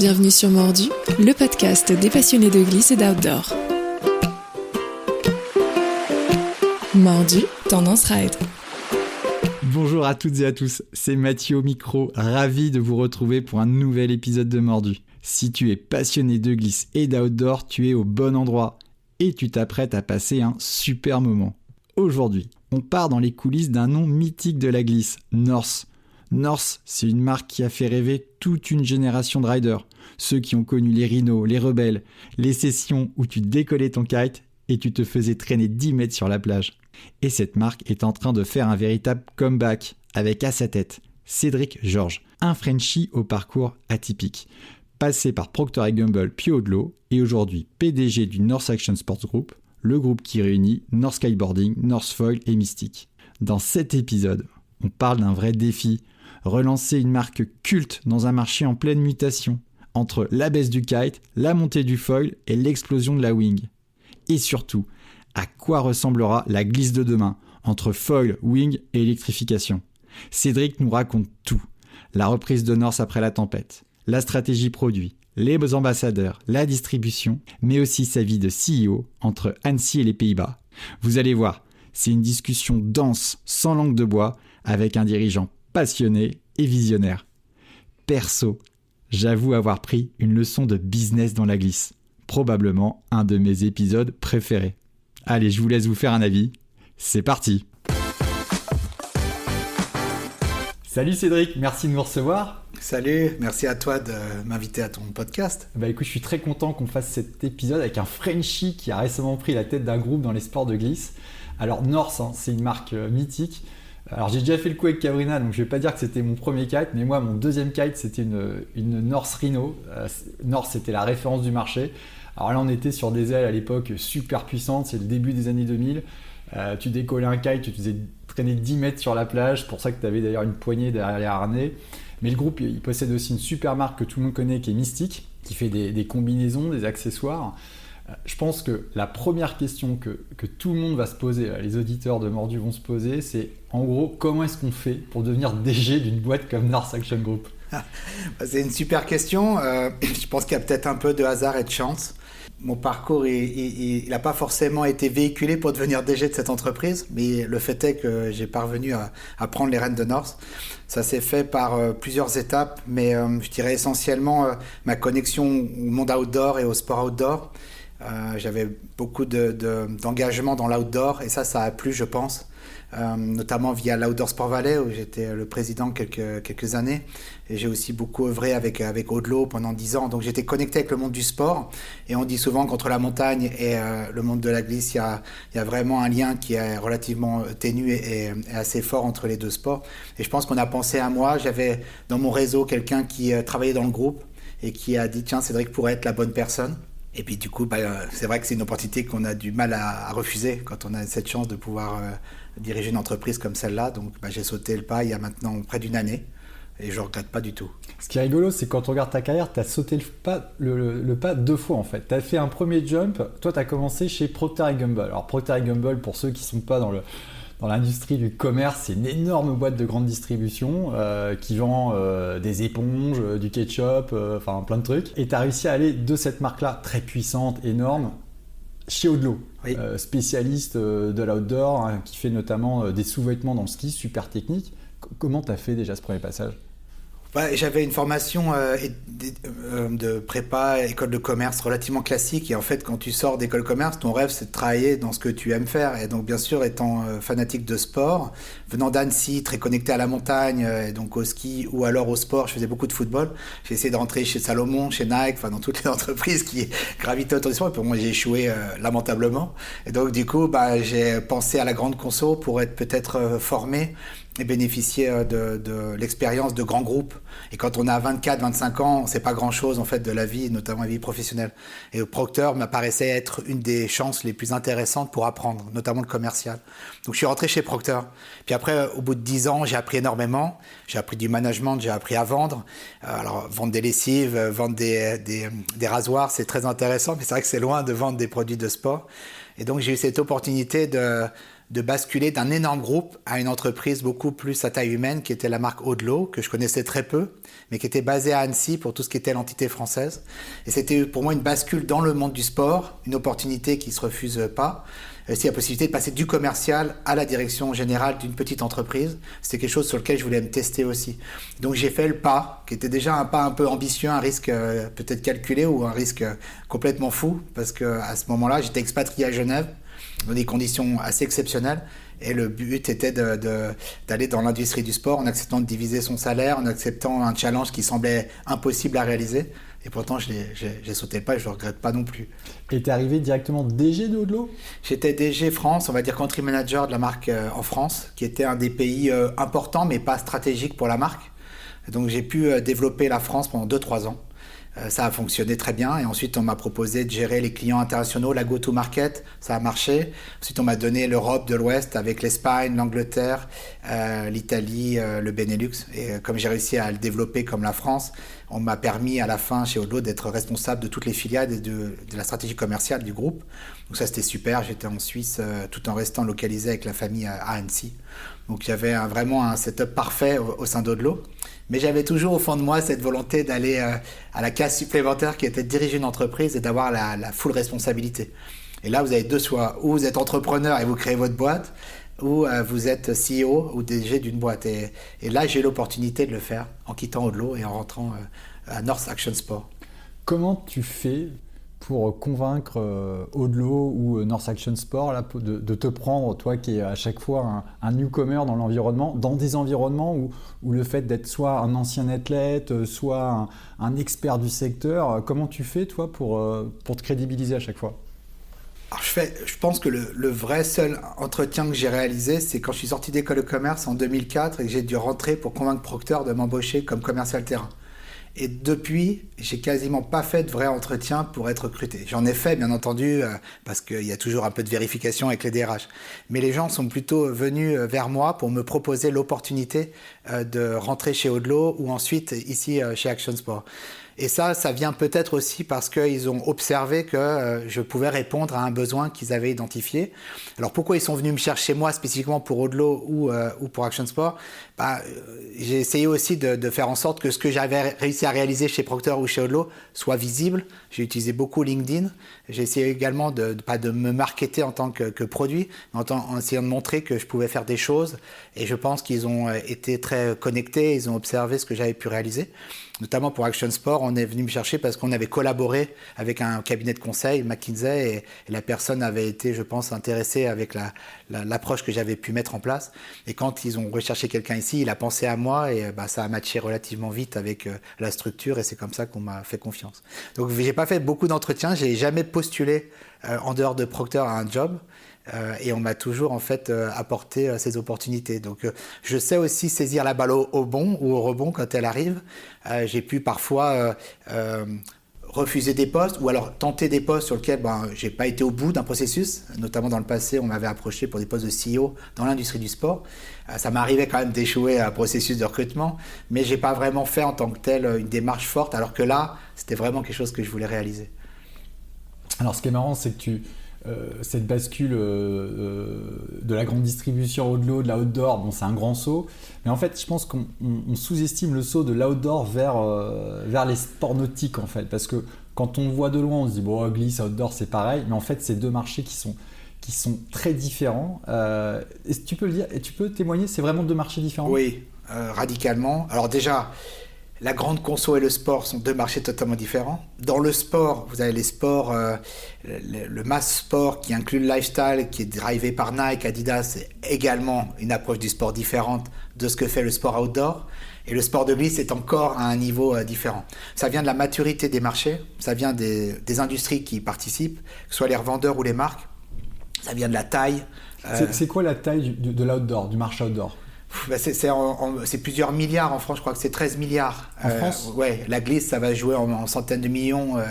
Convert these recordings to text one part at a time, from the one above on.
Bienvenue sur Mordu, le podcast des passionnés de glisse et d'outdoor. Mordu, tendance ride. Bonjour à toutes et à tous, c'est Mathieu au micro, ravi de vous retrouver pour un nouvel épisode de Mordu. Si tu es passionné de glisse et d'outdoor, tu es au bon endroit et tu t'apprêtes à passer un super moment. Aujourd'hui, on part dans les coulisses d'un nom mythique de la glisse, North. North, c'est une marque qui a fait rêver toute une génération de riders. Ceux qui ont connu les Rhino, les Rebels, les sessions où tu décollais ton kite et tu te faisais traîner 10 mètres sur la plage. Et cette marque est en train de faire un véritable comeback avec à sa tête Cédric Georges, un Frenchie au parcours atypique. Passé par Procter & Gamble puis Odlo et aujourd'hui PDG du North Action Sports Group, le groupe qui réunit North Skydboarding, North Foil et Mystic. Dans cet épisode, on parle d'un vrai défi. Relancer une marque culte dans un marché en pleine mutation, entre la baisse du kite, la montée du foil et l'explosion de la wing. Et surtout, à quoi ressemblera la glisse de demain, entre foil, wing et électrification. Cédric nous raconte tout. La reprise de North après la tempête, la stratégie produit, les ambassadeurs, la distribution, mais aussi sa vie de CEO entre Annecy et les Pays-Bas. Vous allez voir, c'est une discussion dense, sans langue de bois, avec un dirigeant passionné et visionnaire. Perso, j'avoue avoir pris une leçon de business dans la glisse. Probablement un de mes épisodes préférés. Allez, je vous laisse vous faire un avis. C'est parti. Salut Cédric, merci de nous recevoir. Salut, merci à toi de m'inviter à ton podcast. Écoute, je suis très content qu'on fasse cet épisode avec un Frenchie qui a récemment pris la tête d'un groupe dans les sports de glisse. Alors North, c'est une marque mythique. Alors j'ai déjà fait le coup avec Cabrina, donc je vais pas dire que c'était mon premier kite, mais moi mon deuxième kite c'était une North Rhino. North c'était la référence du marché. Alors là on était sur des ailes à l'époque super puissantes, c'est le début des années 2000. Tu décollais un kite, tu te faisais traîner 10 mètres sur la plage, c'est pour ça que tu avais d'ailleurs une poignée derrière les harnais. Mais le groupe il possède aussi une super marque que tout le monde connaît qui est Mystic, qui fait des combinaisons, des accessoires. Je pense que la première question que tout le monde va se poser, les auditeurs de Mordu vont se poser, c'est en gros comment est-ce qu'on fait pour devenir DG d'une boîte comme North Action Group ? C'est une super question. Je pense qu'il y a peut-être un peu de hasard et de chance. Mon parcours, il n'a pas forcément été véhiculé pour devenir DG de cette entreprise, mais le fait est que j'ai parvenu à prendre les rênes de North. Ça s'est fait par plusieurs étapes, mais je dirais essentiellement ma connexion au monde outdoor et au sport outdoor. J'avais beaucoup d'engagement dans l'outdoor et ça a plu, je pense, notamment via l'Outdoor Sport Valley où j'étais le président quelques années et j'ai aussi beaucoup œuvré avec Odlo pendant 10 ans, donc j'étais connecté avec le monde du sport et on dit souvent qu'entre la montagne et le monde de la glisse il y a vraiment un lien qui est relativement ténu et assez fort entre les deux sports et je pense qu'on a pensé à moi. J'avais dans mon réseau quelqu'un qui travaillait dans le groupe et qui a dit tiens, Cédric pourrait être la bonne personne. Et puis du coup, c'est vrai que c'est une opportunité qu'on a du mal à refuser quand on a cette chance de pouvoir diriger une entreprise comme celle-là. Donc j'ai sauté le pas il y a maintenant près d'une année et je ne regrette pas du tout. Ce qui est rigolo, c'est quand on regarde ta carrière, tu as sauté le pas 2 fois en fait. Tu as fait un premier jump, toi tu as commencé chez Procter & Gamble. Alors Procter & Gamble, pour ceux qui ne sont pas dans l'industrie du commerce, c'est une énorme boîte de grande distribution qui vend des éponges, du ketchup, enfin plein de trucs. Et tu as réussi à aller de cette marque-là, très puissante, énorme, chez Odlo, oui. Spécialiste de l'outdoor, hein, qui fait notamment des sous-vêtements dans le ski, super technique. Comment tu as fait déjà ce premier passage ? J'avais une formation de prépa, école de commerce relativement classique et en fait quand tu sors d'école de commerce, ton rêve c'est de travailler dans ce que tu aimes faire et donc bien sûr étant fanatique de sport, venant d'Annecy, très connecté à la montagne et donc au ski ou alors au sport, je faisais beaucoup de football, j'ai essayé de rentrer chez Salomon, chez Nike, enfin dans toutes les entreprises qui gravitaient autour du sport et pour moi j'ai échoué lamentablement et donc du coup j'ai pensé à la grande conso pour être peut-être formé et bénéficier de l'expérience de grands groupes. Et quand on a 24-25 ans, c'est pas grand-chose en fait de la vie, notamment la vie professionnelle. Et Procter m'apparaissait être une des chances les plus intéressantes pour apprendre, notamment le commercial. Donc je suis rentré chez Procter. Puis après, au bout de 10 ans, j'ai appris énormément. J'ai appris du management, j'ai appris à vendre. Alors vendre des lessives, vendre des rasoirs, c'est très intéressant, mais c'est vrai que c'est loin de vendre des produits de sport. Et donc j'ai eu cette opportunité de basculer d'un énorme groupe à une entreprise beaucoup plus à taille humaine qui était la marque Audelot, que je connaissais très peu, mais qui était basée à Annecy pour tout ce qui était l'entité française. Et c'était pour moi une bascule dans le monde du sport, une opportunité qui ne se refuse pas. Aussi la possibilité de passer du commercial à la direction générale d'une petite entreprise. C'était quelque chose sur lequel je voulais me tester aussi. Donc j'ai fait le pas, qui était déjà un pas un peu ambitieux, un risque peut-être calculé ou un risque complètement fou, parce qu'à ce moment-là, j'étais expatrié à Genève, dans des conditions assez exceptionnelles. Et le but était d'aller dans l'industrie du sport en acceptant de diviser son salaire, en acceptant un challenge qui semblait impossible à réaliser. Et pourtant, j'ai sauté le pas et je ne le regrette pas non plus. Et tu es arrivé directement DG de Audelot ? J'étais DG France, on va dire country manager de la marque en France, qui était un des pays importants mais pas stratégiques pour la marque. Donc j'ai pu développer la France pendant 2-3 ans. Ça a fonctionné très bien et ensuite on m'a proposé de gérer les clients internationaux, la go-to-market, ça a marché. Ensuite on m'a donné l'Europe de l'Ouest avec l'Espagne, l'Angleterre, l'Italie, le Benelux. Et comme j'ai réussi à le développer comme la France, on m'a permis à la fin chez Audelot d'être responsable de toutes les filiales et de la stratégie commerciale du groupe. Donc ça c'était super, j'étais en Suisse tout en restant localisé avec la famille à Annecy. Donc il y avait vraiment un setup parfait au sein d'Audelot. Mais j'avais toujours au fond de moi cette volonté d'aller à la case supplémentaire qui était de diriger une entreprise et d'avoir la full responsabilité. Et là, vous avez deux choix. Ou vous êtes entrepreneur et vous créez votre boîte, ou vous êtes CEO ou DG d'une boîte. Et là, j'ai eu l'opportunité de le faire en quittant Audelot et en rentrant à North Action Sport. Comment tu fais pour convaincre Audelot ou North Action Sport là, de te prendre, toi qui es à chaque fois un newcomer dans l'environnement, dans des environnements où le fait d'être soit un ancien athlète, soit un expert du secteur, comment tu fais toi pour te crédibiliser à chaque fois ? Alors je pense que le vrai seul entretien que j'ai réalisé, c'est quand je suis sorti d'école de commerce en 2004 et que j'ai dû rentrer pour convaincre Procter de m'embaucher comme commercial terrain. Et depuis, j'ai quasiment pas fait de vrai entretien pour être recruté. J'en ai fait, bien entendu, parce qu'il y a toujours un peu de vérification avec les DRH. Mais les gens sont plutôt venus vers moi pour me proposer l'opportunité de rentrer chez Audelot ou ensuite ici chez Action Sport. Et ça vient peut-être aussi parce qu'ils ont observé que je pouvais répondre à un besoin qu'ils avaient identifié. Alors pourquoi ils sont venus me chercher moi spécifiquement pour Audelot ou pour Action Sport ? J'ai essayé aussi de faire en sorte que ce que j'avais réussi à réaliser chez Procter ou chez Audelot soit visible. J'ai utilisé beaucoup LinkedIn. J'ai essayé également pas de me marketer en tant que produit, mais en essayant de montrer que je pouvais faire des choses. Et je pense qu'ils ont été très connectés, ils ont observé ce que j'avais pu réaliser. Notamment pour Action Sport, on est venu me chercher parce qu'on avait collaboré avec un cabinet de conseil, McKinsey, et la personne avait été, je pense, intéressée avec l'approche que j'avais pu mettre en place. Et quand ils ont recherché quelqu'un ici, il a pensé à moi et ça a matché relativement vite avec la structure et c'est comme ça qu'on m'a fait confiance. Donc j'ai pas fait beaucoup d'entretiens, j'ai jamais postulé en dehors de Procter à un job. Et on m'a toujours en fait apporté ces opportunités. Donc je sais aussi saisir la balle au bon ou au rebond quand elle arrive. J'ai pu parfois refuser des postes ou alors tenter des postes sur lesquels j'ai pas été au bout d'un processus. Notamment dans le passé, on m'avait approché pour des postes de CEO dans l'industrie du sport. Ça m'arrivait quand même d'échouer à un processus de recrutement, mais j'ai pas vraiment fait en tant que tel une démarche forte, alors que là, c'était vraiment quelque chose que je voulais réaliser. Alors ce qui est marrant, c'est que cette bascule de la grande distribution Audelot, de la outdoor, bon, c'est un grand saut, mais en fait je pense qu'on sous-estime le saut de l'outdoor vers les sports nautiques en fait, parce que quand on voit de loin on se dit bon, glisse, outdoor c'est pareil, mais en fait c'est deux marchés qui sont très différents. Est-ce que tu peux le dire et tu peux témoigner, c'est vraiment deux marchés différents ? Oui, radicalement. Alors déjà, la grande conso et le sport sont deux marchés totalement différents. Dans le sport, vous avez les sports, le mass sport qui inclut le lifestyle, qui est drivé par Nike, Adidas, c'est également une approche du sport différente de ce que fait le sport outdoor. Et le sport de glisse est encore à un niveau différent. Ça vient de la maturité des marchés, ça vient des industries qui y participent, que ce soit les revendeurs ou les marques. Ça vient de la taille. C'est quoi la taille de l'outdoor, du marché outdoor ? C'est plusieurs milliards en France, je crois que c'est 13 milliards. En France ? Ouais, la glisse, ça va jouer en centaines de millions. Donc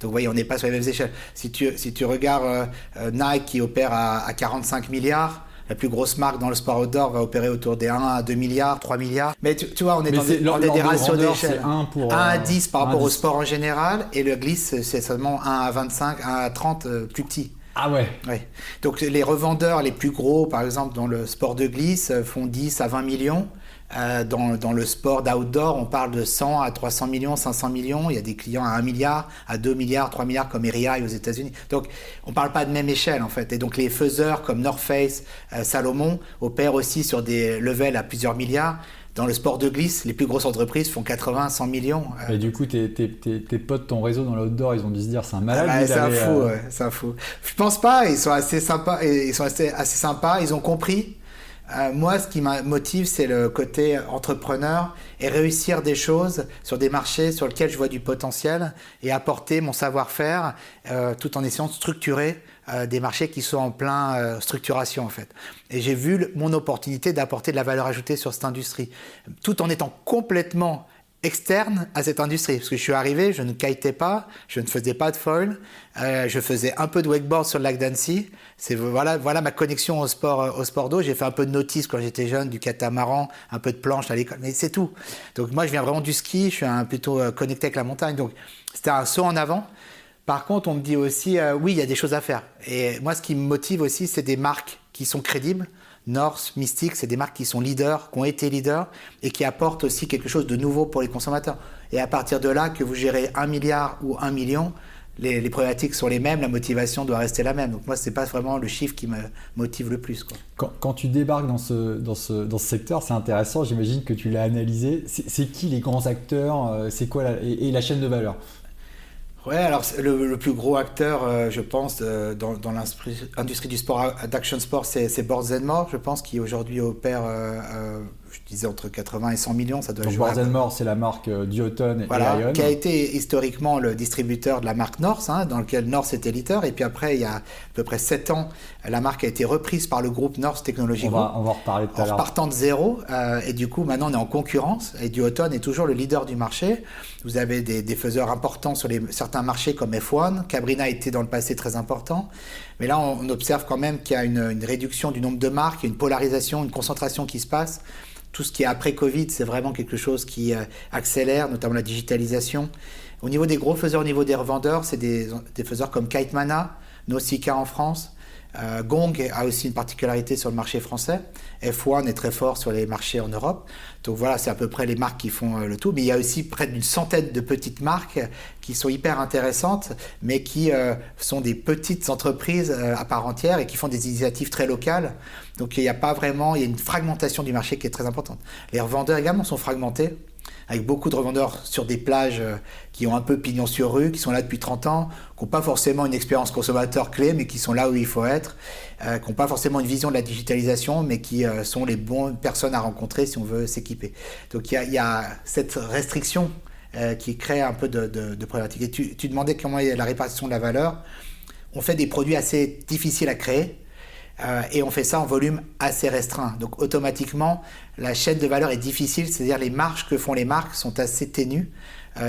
vous voyez, on n'est pas sur les mêmes échelles. Si tu regardes Nike qui opère à 45 milliards, la plus grosse marque dans le sport outdoor va opérer autour des 1 à 2 milliards, 3 milliards. Mais tu vois, on est dans des ratios d'échelle. 1 à 10 par rapport au sport en général, et le glisse, c'est seulement 1 à 25, 1 à 30 plus petit. Ah ouais. Oui. Donc les revendeurs les plus gros, par exemple dans le sport de glisse, font 10 à 20 millions. Dans le sport d'outdoor, on parle de 100 à 300 millions, 500 millions. Il y a des clients à 1 milliard, à 2 milliards, 3 milliards comme REI aux États-Unis. Donc on ne parle pas de même échelle en fait. Et donc les faiseurs comme North Face, Salomon opèrent aussi sur des levels à plusieurs milliards. Dans le sport de glisse, les plus grosses entreprises font 80, 100 millions. Et du coup, tes potes, ton réseau dans l'outdoor, ils ont dû se dire c'est un malade. C'est un fou. Je pense pas, ils sont assez sympas. Assez sympas. Ils ont compris. Moi, ce qui me motive, c'est le côté entrepreneur et réussir des choses sur des marchés sur lesquels je vois du potentiel et apporter mon savoir-faire tout en essayant de structurer des marchés qui sont en plein structuration en fait. Et j'ai vu mon opportunité d'apporter de la valeur ajoutée sur cette industrie, tout en étant complètement externe à cette industrie. Parce que je suis arrivé, je ne kitais pas, je ne faisais pas de foil, je faisais un peu de wakeboard sur le lac d'Annecy. Voilà ma connexion au sport d'eau. J'ai fait un peu de nautisme quand j'étais jeune, du catamaran, un peu de planche à l'école, mais c'est tout. Donc moi, je viens vraiment du ski, je suis plutôt connecté avec la montagne. Donc c'était un saut en avant. Par contre, on me dit aussi, oui, il y a des choses à faire. Et moi, ce qui me motive aussi, c'est des marques qui sont crédibles. North, Mystic, c'est des marques qui sont leaders, qui ont été leaders et qui apportent aussi quelque chose de nouveau pour les consommateurs. Et à partir de là, que vous gérez 1 milliard ou 1 million, les problématiques sont les mêmes, la motivation doit rester la même. Donc moi, ce n'est pas vraiment le chiffre qui me motive le plus, quoi. Quand tu débarques dans ce secteur, c'est intéressant, j'imagine que tu l'as analysé. C'est qui les grands acteurs, c'est quoi et la chaîne de valeur? Ouais, alors le plus gros acteur, je pense, dans l'industrie du sport, d'action sport, c'est Boards & More, je pense, qui aujourd'hui opère, je disais, entre 80 et 100 millions. Ça doit donc jouer. Boards & More, c'est la marque Duotone et Ion. Qui a été historiquement le distributeur de la marque North, dans lequel North était leader. Et puis après, il y a à peu près 7 ans, la marque a été reprise par le groupe North Technology Group. On va en reparler tout à l'heure. En partant de zéro. Et du coup, maintenant, on est en concurrence. Et Duotone est toujours le leader du marché. Vous avez des faiseurs importants sur certains marchés comme F1. Cabrina était dans le passé très important. Mais là, on observe quand même qu'il y a une réduction du nombre de marques, il y a une polarisation, une concentration qui se passe. Tout ce qui est après Covid, c'est vraiment quelque chose qui accélère, notamment la digitalisation. Au niveau des gros faiseurs, au niveau des revendeurs, c'est des faiseurs comme Kitemana, Nausicaa en France. Gong a aussi une particularité sur le marché français. F1 est très fort sur les marchés en Europe. Donc voilà, c'est à peu près les marques qui font le tout. Mais il y a aussi près d'une centaine de petites marques qui sont hyper intéressantes, mais qui sont des petites entreprises à part entière et qui font des initiatives très locales. Donc il y a une fragmentation du marché qui est très importante. Les revendeurs également sont fragmentés, avec beaucoup de revendeurs sur des plages qui ont un peu pignon sur rue, qui sont là depuis 30 ans, qui n'ont pas forcément une expérience consommateur clé, mais qui sont là où il faut être, qui n'ont pas forcément une vision de la digitalisation, mais qui sont les bonnes personnes à rencontrer si on veut s'équiper. Donc il y a cette restriction qui crée un peu de problématique. Et tu demandais comment est la répartition de la valeur. On fait des produits assez difficiles à créer, et on fait ça en volume assez restreint. Donc automatiquement, la chaîne de valeur est difficile, c'est-à-dire les marges que font les marques sont assez ténues,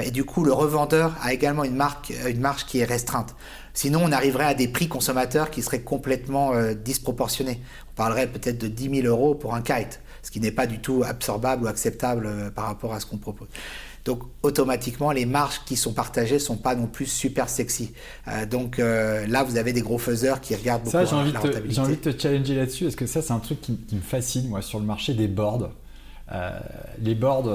et du coup le revendeur a également une marge qui est restreinte. Sinon on arriverait à des prix consommateurs qui seraient complètement disproportionnés. On parlerait peut-être de 10 000 euros pour un kite, ce qui n'est pas du tout absorbable ou acceptable par rapport à ce qu'on propose. Donc automatiquement, les marges qui sont partagées ne sont pas non plus super sexy. Donc là, vous avez des gros faiseurs qui regardent beaucoup la rentabilité. J'ai envie de te challenger là-dessus, parce que ça, c'est un truc qui me fascine, moi, sur le marché des boards. Les boards,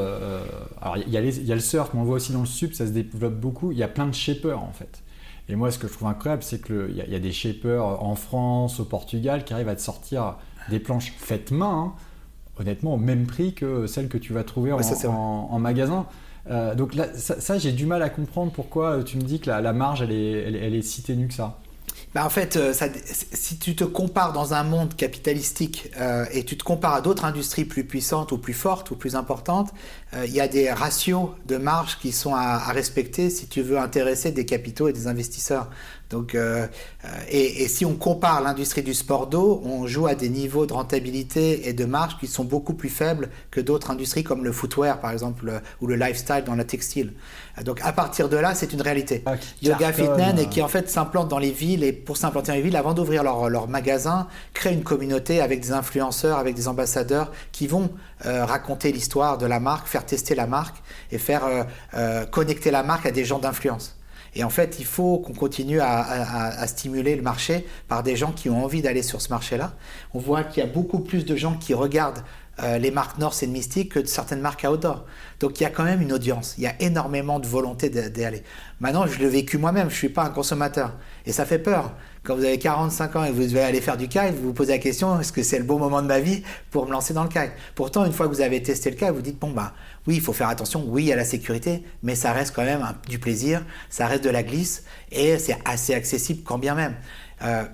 alors il y a le surf, mais on voit aussi dans le sup, ça se développe beaucoup. Il y a plein de shapers, en fait. Et moi, ce que je trouve incroyable, c'est qu'il y a des shapers en France, au Portugal, qui arrivent à te sortir des planches faites main, honnêtement, au même prix que celles que tu vas trouver en magasin. Donc là, ça j'ai du mal à comprendre pourquoi tu me dis que la marge elle est si ténue que ça. En fait, si tu te compares dans un monde capitalistique et tu te compares à d'autres industries plus puissantes ou plus fortes ou plus importantes, il y a des ratios de marge qui sont à respecter si tu veux intéresser des capitaux et des investisseurs. Donc, et si on compare l'industrie du sport d'eau, on joue à des niveaux de rentabilité et de marge qui sont beaucoup plus faibles que d'autres industries comme le footwear par exemple ou le lifestyle dans la textile. Donc à partir de là, c'est une réalité. Yoga Fitness et qui en fait s'implantent dans les villes et pour s'implanter dans les villes, avant d'ouvrir leur magasin, créent une communauté avec des influenceurs, avec des ambassadeurs qui vont raconter l'histoire de la marque, faire tester la marque et faire connecter la marque à des gens d'influence. Et en fait, il faut qu'on continue à stimuler le marché par des gens qui ont envie d'aller sur ce marché-là. On voit qu'il y a beaucoup plus de gens qui regardent les marques North et Mystic que de certaines marques outdoor. Donc il y a quand même une audience, il y a énormément de volonté d'y aller. Maintenant, je l'ai vécu moi-même, je ne suis pas un consommateur. Et ça fait peur. Quand vous avez 45 ans et que vous devez aller faire du kite, vous vous posez la question, est-ce que c'est le bon moment de ma vie pour me lancer dans le kite? Pourtant, une fois que vous avez testé le kite, vous dites, oui, il faut faire attention, oui, il y a la sécurité, mais ça reste quand même du plaisir, ça reste de la glisse et c'est assez accessible quand bien même.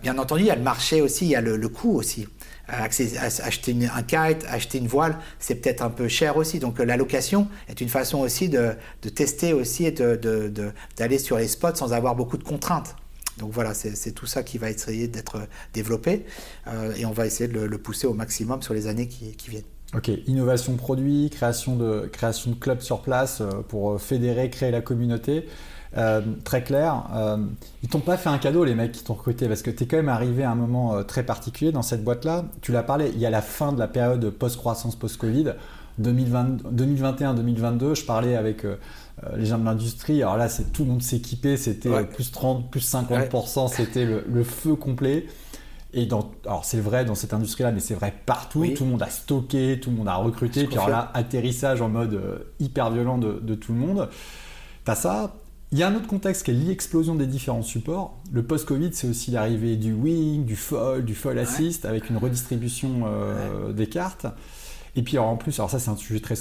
Bien entendu, il y a le marché aussi, il y a le coût aussi. Acheter un kite, acheter une voile, c'est peut-être un peu cher aussi. Donc la location est une façon aussi de tester aussi et d'aller sur les spots sans avoir beaucoup de contraintes. Donc voilà, c'est tout ça qui va essayer d'être développé et on va essayer de le pousser au maximum sur les années qui viennent. Ok, innovation produit, création de clubs sur place pour fédérer, créer la communauté. Très clair. Ils t'ont pas fait un cadeau, les mecs qui t'ont recruté, parce que tu es quand même arrivé à un moment très particulier dans cette boîte-là. Tu l'as parlé, il y a la fin de la période post-croissance, post-Covid, 2021-2022. Je parlais avec les gens de l'industrie. Alors là, tout le monde s'équipait, c'était plus 30, plus 50%, c'était le feu complet. Et alors c'est vrai dans cette industrie-là, mais c'est vrai partout. Tout le monde a stocké, tout le monde a recruté. Puis alors là, atterrissage en mode hyper violent de tout le monde. T'as ça. Il y a un autre contexte qui est l'explosion des différents supports. Le post-Covid, c'est aussi l'arrivée du wing, du foil assist, avec une redistribution des cartes. Et puis en plus, alors ça c'est un sujet très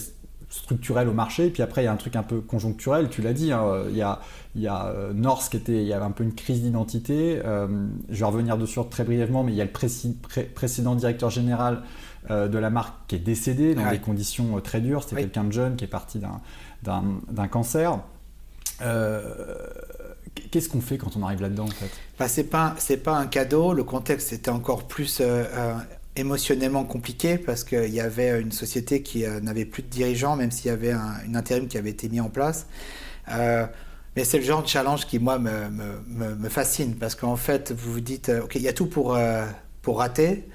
structurel au marché. Et puis après, il y a un truc un peu conjoncturel, tu l'as dit. Il y a North il y avait un peu une crise d'identité. Je vais revenir dessus très brièvement, mais il y a le précédent directeur général de la marque qui est décédé dans des conditions très dures. C'était quelqu'un de jeune qui est parti d'un cancer. Qu'est-ce qu'on fait quand on arrive là-dedans en fait? C'est pas un cadeau. Le contexte était encore plus émotionnellement compliqué parce qu'il y avait une société qui n'avait plus de dirigeants, même s'il y avait une intérim qui avait été mis en place. Mais c'est le genre de challenge qui moi me fascine parce qu'en fait vous vous dites ok, il y a tout pour rater.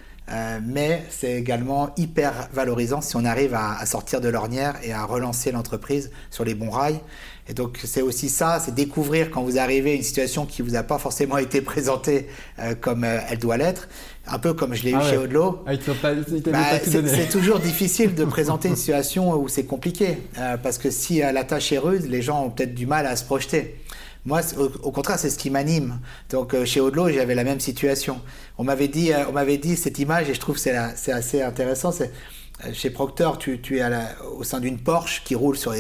Mais c'est également hyper valorisant si on arrive à sortir de l'ornière et à relancer l'entreprise sur les bons rails. Et donc c'est aussi ça, c'est découvrir quand vous arrivez à une situation qui vous a pas forcément été présentée comme elle doit l'être, un peu comme je l'ai eu chez Odlo. C'est toujours difficile de présenter une situation où c'est compliqué parce que si la tâche est rude, les gens ont peut-être du mal à se projeter. Moi, au contraire, c'est ce qui m'anime. Donc, chez Odlo, j'avais la même situation. On m'avait dit cette image, et je trouve que c'est assez intéressant. Chez Procter, tu es au sein d'une Porsche qui roule sur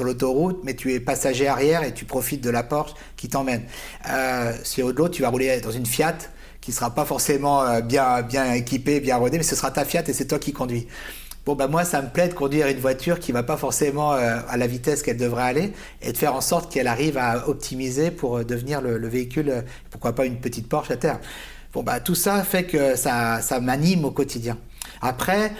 l'autoroute, mais tu es passager arrière et tu profites de la Porsche qui t'emmène. Chez Odlo, tu vas rouler dans une Fiat qui sera pas forcément bien équipée, bien rodée, mais ce sera ta Fiat et c'est toi qui conduis. Moi, ça me plaît de conduire une voiture qui va pas forcément à la vitesse qu'elle devrait aller et de faire en sorte qu'elle arrive à optimiser pour devenir le véhicule, pourquoi pas une petite Porsche à terme. Tout ça fait que ça m'anime au quotidien. Après,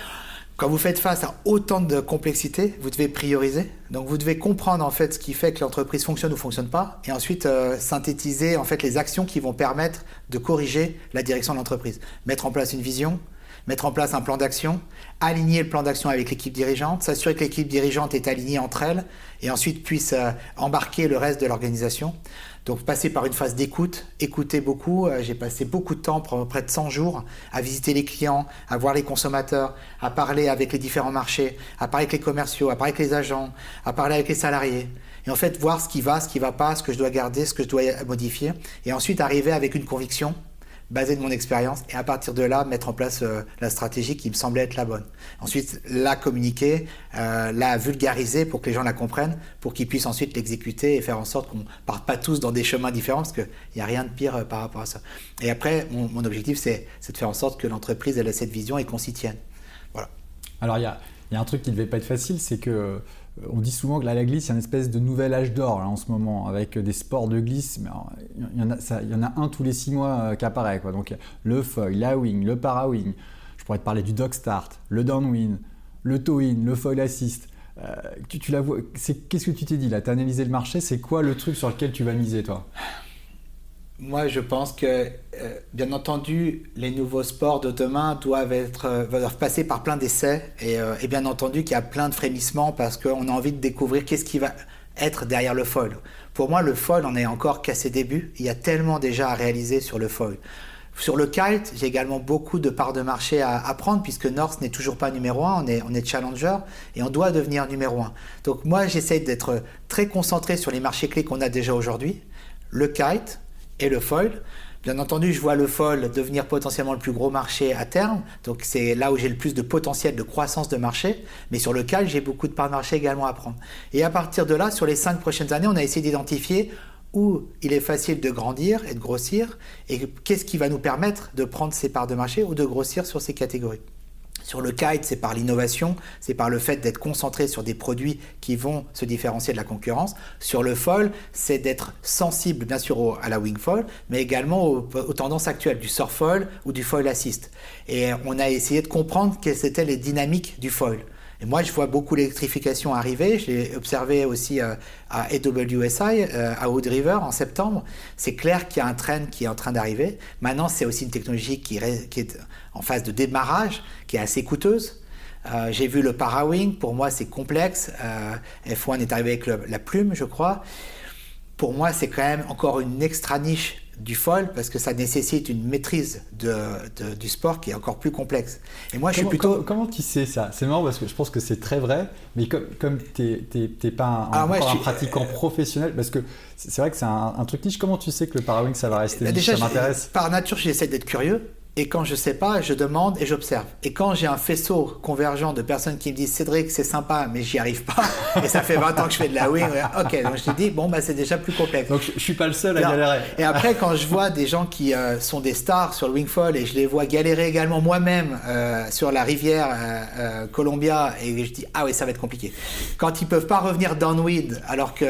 quand vous faites face à autant de complexité, vous devez prioriser. Donc, vous devez comprendre en fait ce qui fait que l'entreprise fonctionne ou fonctionne pas, et ensuite synthétiser en fait les actions qui vont permettre de corriger la direction de l'entreprise. Mettre en place une vision, mettre en place un plan d'action, aligner le plan d'action avec l'équipe dirigeante, s'assurer que l'équipe dirigeante est alignée entre elles et ensuite puisse embarquer le reste de l'organisation. Donc passer par une phase d'écoute, écouter beaucoup. J'ai passé beaucoup de temps, près de 100 jours, à visiter les clients, à voir les consommateurs, à parler avec les différents marchés, à parler avec les commerciaux, à parler avec les agents, à parler avec les salariés. Et en fait, voir ce qui va pas, ce que je dois garder, ce que je dois modifier. Et ensuite arriver avec une conviction basée de mon expérience et à partir de là, mettre en place la stratégie qui me semblait être la bonne. Ensuite, la communiquer, la vulgariser pour que les gens la comprennent, pour qu'ils puissent ensuite l'exécuter et faire en sorte qu'on ne parte pas tous dans des chemins différents parce qu'il n'y a rien de pire par rapport à ça. Et après, mon objectif, c'est de faire en sorte que l'entreprise elle ait cette vision et qu'on s'y tienne. Voilà. Alors, il y a un truc qui ne devait pas être facile, c'est que on dit souvent que la glisse, il y a une espèce de nouvel âge d'or là, en ce moment, avec des sports de glisse. Mais alors, il y en a un tous les 6 mois qui apparaît, quoi. Donc le foil, la wing, le para-wing. Je pourrais te parler du dog start, le downwind, le toe-in, le foil assist. Tu la vois, qu'est-ce que tu t'es dit là? Tu as analysé le marché, c'est quoi le truc sur lequel tu vas miser, toi? Moi, je pense que, bien entendu, les nouveaux sports de demain doivent passer par plein d'essais et bien entendu qu'il y a plein de frémissements parce qu'on a envie de découvrir qu'est-ce qui va être derrière le foil. Pour moi, le foil, on est encore qu'à ses débuts. Il y a tellement déjà à réaliser sur le foil. Sur le kite, j'ai également beaucoup de parts de marché à prendre puisque North n'est toujours pas numéro 1, on est challenger et on doit devenir numéro 1. Donc moi, j'essaie d'être très concentré sur les marchés clés qu'on a déjà aujourd'hui, le kite et le foil. Bien entendu, je vois le foil devenir potentiellement le plus gros marché à terme, donc c'est là où j'ai le plus de potentiel de croissance de marché, mais sur le kite, j'ai beaucoup de parts de marché également à prendre. Et à partir de là, sur les 5 prochaines années, on a essayé d'identifier où il est facile de grandir et de grossir, et qu'est-ce qui va nous permettre de prendre ces parts de marché ou de grossir sur ces catégories. Sur le kite, c'est par l'innovation, c'est par le fait d'être concentré sur des produits qui vont se différencier de la concurrence. Sur le foil, c'est d'être sensible bien sûr à la wing foil, mais également aux tendances actuelles du surf foil ou du foil assist. Et on a essayé de comprendre quelles étaient les dynamiques du foil. Et moi, je vois beaucoup l'électrification arriver. Je l'ai observé aussi à AWSI, à Wood River en septembre. C'est clair qu'il y a un trend qui est en train d'arriver. Maintenant, c'est aussi une technologie qui est en phase de démarrage, qui est assez coûteuse. J'ai vu le Parawing. Pour moi, c'est complexe. F1 est arrivé avec la plume, je crois. Pour moi, c'est quand même encore une extra niche du foil parce que ça nécessite une maîtrise du sport qui est encore plus complexe. Et moi, je suis plutôt... Comment tu sais ça? C'est marrant parce que je pense que c'est très vrai, mais comme t'es pas un pratiquant professionnel, parce que c'est vrai que c'est un truc niche. Comment tu sais que le Parawing ça va rester niche? Déjà, ça m'intéresse. Par nature, j'essaie d'être curieux. Et quand je ne sais pas, je demande et j'observe. Et quand j'ai un faisceau convergent de personnes qui me disent « Cédric, c'est sympa, mais j'y arrive pas. » Et ça fait 20 ans que je fais de la wing. Ok, donc je te dis, bon, bah, c'est déjà plus complexe. Donc je ne suis pas le seul à galérer. Et après, quand je vois des gens qui sont des stars sur le wingfoil et je les vois galérer également moi-même sur la rivière Columbia, et je dis « Ah oui, ça va être compliqué. » Quand ils ne peuvent pas revenir downwind alors que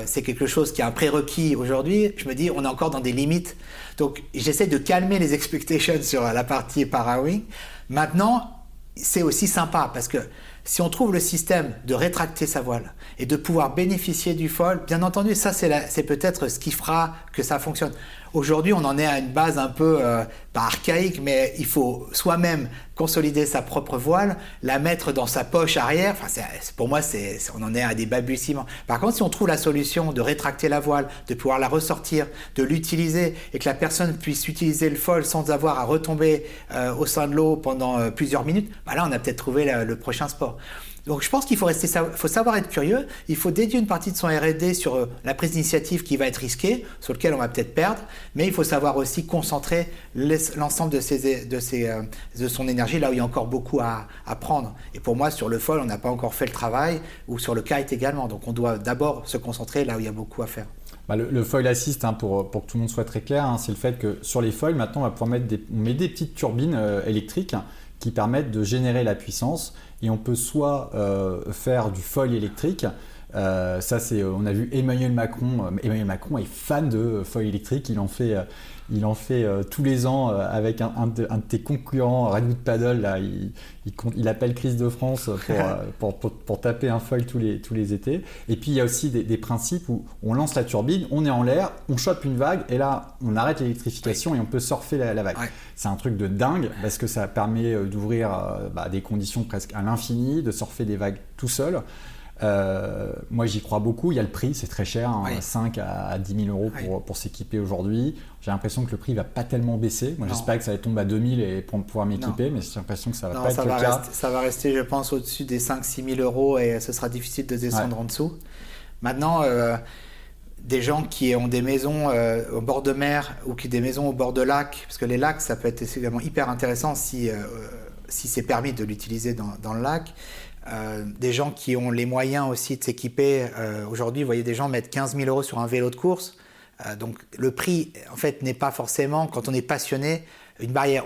c'est quelque chose qui est un prérequis aujourd'hui, je me dis « On est encore dans des limites. » Donc, j'essaie de calmer les expectations sur la partie Parawing. Maintenant, c'est aussi sympa parce que si on trouve le système de rétracter sa voile et de pouvoir bénéficier du foil, bien entendu, ça c'est peut-être ce qui fera que ça fonctionne. Aujourd'hui, on en est à une base un peu, pas archaïque, mais il faut soi-même consolider sa propre voile, la mettre dans sa poche arrière. Enfin, pour moi, on en est à des balbutiements. Par contre, si on trouve la solution de rétracter la voile, de pouvoir la ressortir, de l'utiliser et que la personne puisse utiliser le foil sans avoir à retomber au sein de l'eau pendant plusieurs minutes, bah là, on a peut-être trouvé le prochain sport. Donc je pense qu'il faut savoir être curieux, il faut dédier une partie de son R&D sur la prise d'initiative qui va être risquée, sur lequel on va peut-être perdre, mais il faut savoir aussi concentrer l'ensemble de son énergie là où il y a encore beaucoup à prendre. Et pour moi, sur le foil, on n'a pas encore fait le travail, ou sur le kite également, donc on doit d'abord se concentrer là où il y a beaucoup à faire. Bah, le foil assist, pour que tout le monde soit très clair, c'est le fait que sur les foils, maintenant on va pouvoir on met des petites turbines électriques qui permettent de générer la puissance. Et on peut soit faire du foil électrique, on a vu Emmanuel Macron est fan de foil électrique, il en fait tous les ans avec un de tes concurrents, Redwood Paddle, là, il appelle Chris de France pour taper un foil tous les étés. Et puis il y a aussi des principes où on lance la turbine, on est en l'air, on chope une vague et là on arrête l'électrification et on peut surfer la vague. Ouais. C'est un truc de dingue parce que ça permet d'ouvrir des conditions presque à l'infini, de surfer des vagues tout seul. Moi j'y crois beaucoup, il y a le prix, c'est très cher, 5 à 10 000 euros pour s'équiper aujourd'hui. J'ai l'impression que le prix ne va pas tellement baisser. Moi j'espère que ça va tomber à 2 000 et pour pouvoir m'équiper, mais j'ai l'impression que ça va pas être le cas. Ça va rester, je pense, au-dessus des 5-6 000 euros et ce sera difficile de descendre en dessous. Maintenant, des gens qui ont des maisons au bord de mer ou qui ont des maisons au bord de lac, parce que les lacs, ça peut être également hyper intéressant si c'est permis de l'utiliser dans le lac. Des gens qui ont les moyens aussi de s'équiper. Aujourd'hui, vous voyez des gens mettre 15 000 euros sur un vélo de course. Donc le prix, en fait, n'est pas forcément, quand on est passionné, une barrière.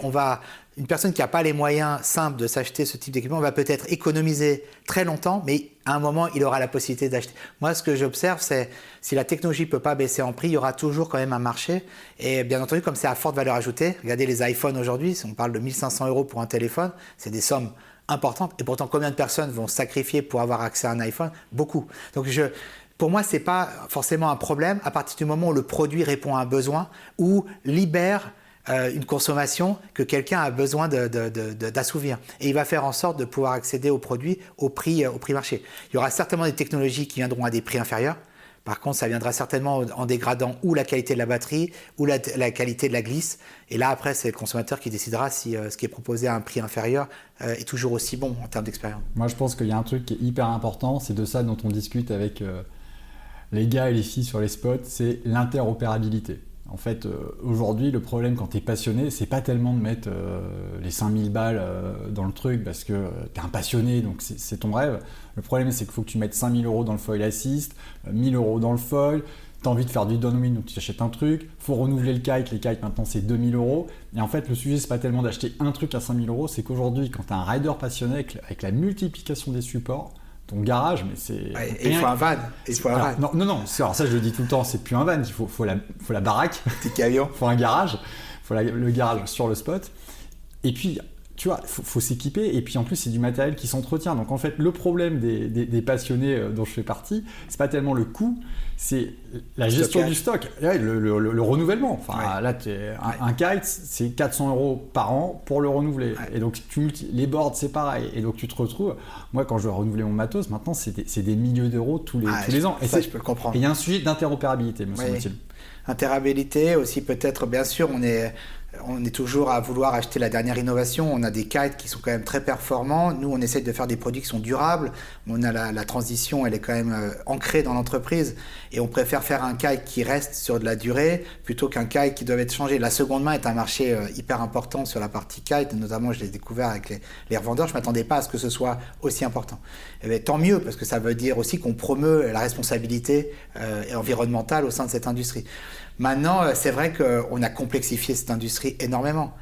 Une personne qui n'a pas les moyens simples de s'acheter ce type d'équipement va peut-être économiser très longtemps, mais à un moment, il aura la possibilité d'acheter. Moi, ce que j'observe, c'est si la technologie ne peut pas baisser en prix, il y aura toujours quand même un marché. Et bien entendu, comme c'est à forte valeur ajoutée, regardez les iPhones aujourd'hui, si on parle de 1 500 euros pour un téléphone, c'est des sommes importantes. Et pourtant, combien de personnes vont sacrifier pour avoir accès à un iPhone? Beaucoup. Donc, pour moi, ce n'est pas forcément un problème à partir du moment où le produit répond à un besoin ou libère une consommation que quelqu'un a besoin d'assouvir. Et il va faire en sorte de pouvoir accéder aux produits au prix marché. Il y aura certainement des technologies qui viendront à des prix inférieurs. Par contre, ça viendra certainement en dégradant ou la qualité de la batterie ou la qualité de la glisse. Et là, après, c'est le consommateur qui décidera si ce qui est proposé à un prix inférieur est toujours aussi bon en termes d'expérience. Moi, je pense qu'il y a un truc qui est hyper important, c'est de ça dont on discute avec les gars et les filles sur les spots, c'est l'interopérabilité. En fait, aujourd'hui, le problème quand tu es passionné, c'est pas tellement de mettre les 5000 balles dans le truc parce que tu es un passionné, donc c'est ton rêve. Le problème, c'est qu'il faut que tu mettes 5000 € dans le foil assist, 1000 € dans le foil, tu as envie de faire du downwind, donc tu achètes un truc, il faut renouveler le kite, les kites maintenant c'est 2000 €. Et en fait, le sujet, c'est pas tellement d'acheter un truc à 5000 €, c'est qu'aujourd'hui, quand tu as un rider passionné avec la multiplication des supports, ton garage, mais c'est... Ouais, il faut un van. Non. Alors ça, je le dis tout le temps, c'est plus un van, il faut la baraque. Petit camion. Il faut un garage. Il faut le garage sur le spot. Et puis, tu vois, faut s'équiper. Et puis, en plus, c'est du matériel qui s'entretient. Donc, en fait, le problème des passionnés dont je fais partie, c'est pas tellement le coût, c'est la gestion du stock. Ouais, le renouvellement. Enfin, là, un kite, c'est 400 € par an pour le renouveler. Ouais. Et donc, les boards, c'est pareil. Et donc, tu te retrouves... Moi, quand je dois renouveler mon matos, maintenant, c'est des milliers d'euros tous les ans. Et ça, je peux le comprendre. Et il y a un sujet d'interopérabilité, me semble-t-il. Interopérabilité, aussi peut-être, bien sûr, on est toujours à vouloir acheter la dernière innovation. On a des kites qui sont quand même très performants. Nous, on essaie de faire des produits qui sont durables. On a la transition, elle est quand même ancrée dans l'entreprise. Et on préfère faire un kite qui reste sur de la durée plutôt qu'un kite qui doit être changé. La seconde main est un marché hyper important sur la partie kite. Notamment, je l'ai découvert avec les revendeurs. Je ne m'attendais pas à ce que ce soit aussi important. Et bien, tant mieux, parce que ça veut dire aussi qu'on promeut la responsabilité environnementale au sein de cette industrie. Maintenant, c'est vrai qu'on a complexifié cette industrie énormément.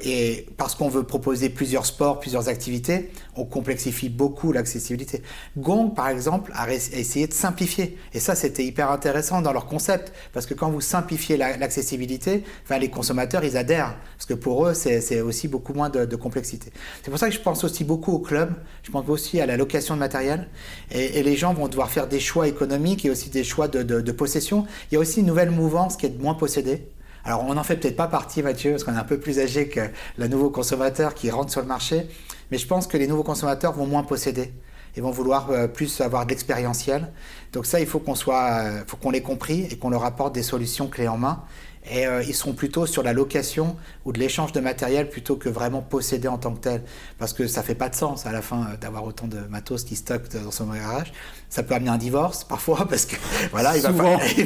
Et parce qu'on veut proposer plusieurs sports, plusieurs activités, on complexifie beaucoup l'accessibilité. Gong, par exemple, a essayé de simplifier. Et ça, c'était hyper intéressant dans leur concept. Parce que quand vous simplifiez l'accessibilité, les consommateurs, ils adhèrent. Parce que pour eux, c'est aussi beaucoup moins de complexité. C'est pour ça que je pense aussi beaucoup au club. Je pense aussi à la location de matériel. Et les gens vont devoir faire des choix économiques et aussi des choix de possession. Il y a aussi une nouvelle mouvance qui est de moins posséder. Alors, on n'en fait peut-être pas partie, Mathieu, parce qu'on est un peu plus âgé que le nouveau consommateur qui rentre sur le marché. Mais je pense que les nouveaux consommateurs vont moins posséder. Ils vont vouloir plus avoir de l'expérientiel. Donc ça, il faut qu'on l'ait compris et qu'on leur apporte des solutions clés en main. Et ils seront plutôt sur la location ou de l'échange de matériel plutôt que vraiment posséder en tant que tel. Parce que ça fait pas de sens à la fin d'avoir autant de matos qui stockent dans son garage. Ça peut amener un divorce parfois parce que voilà, il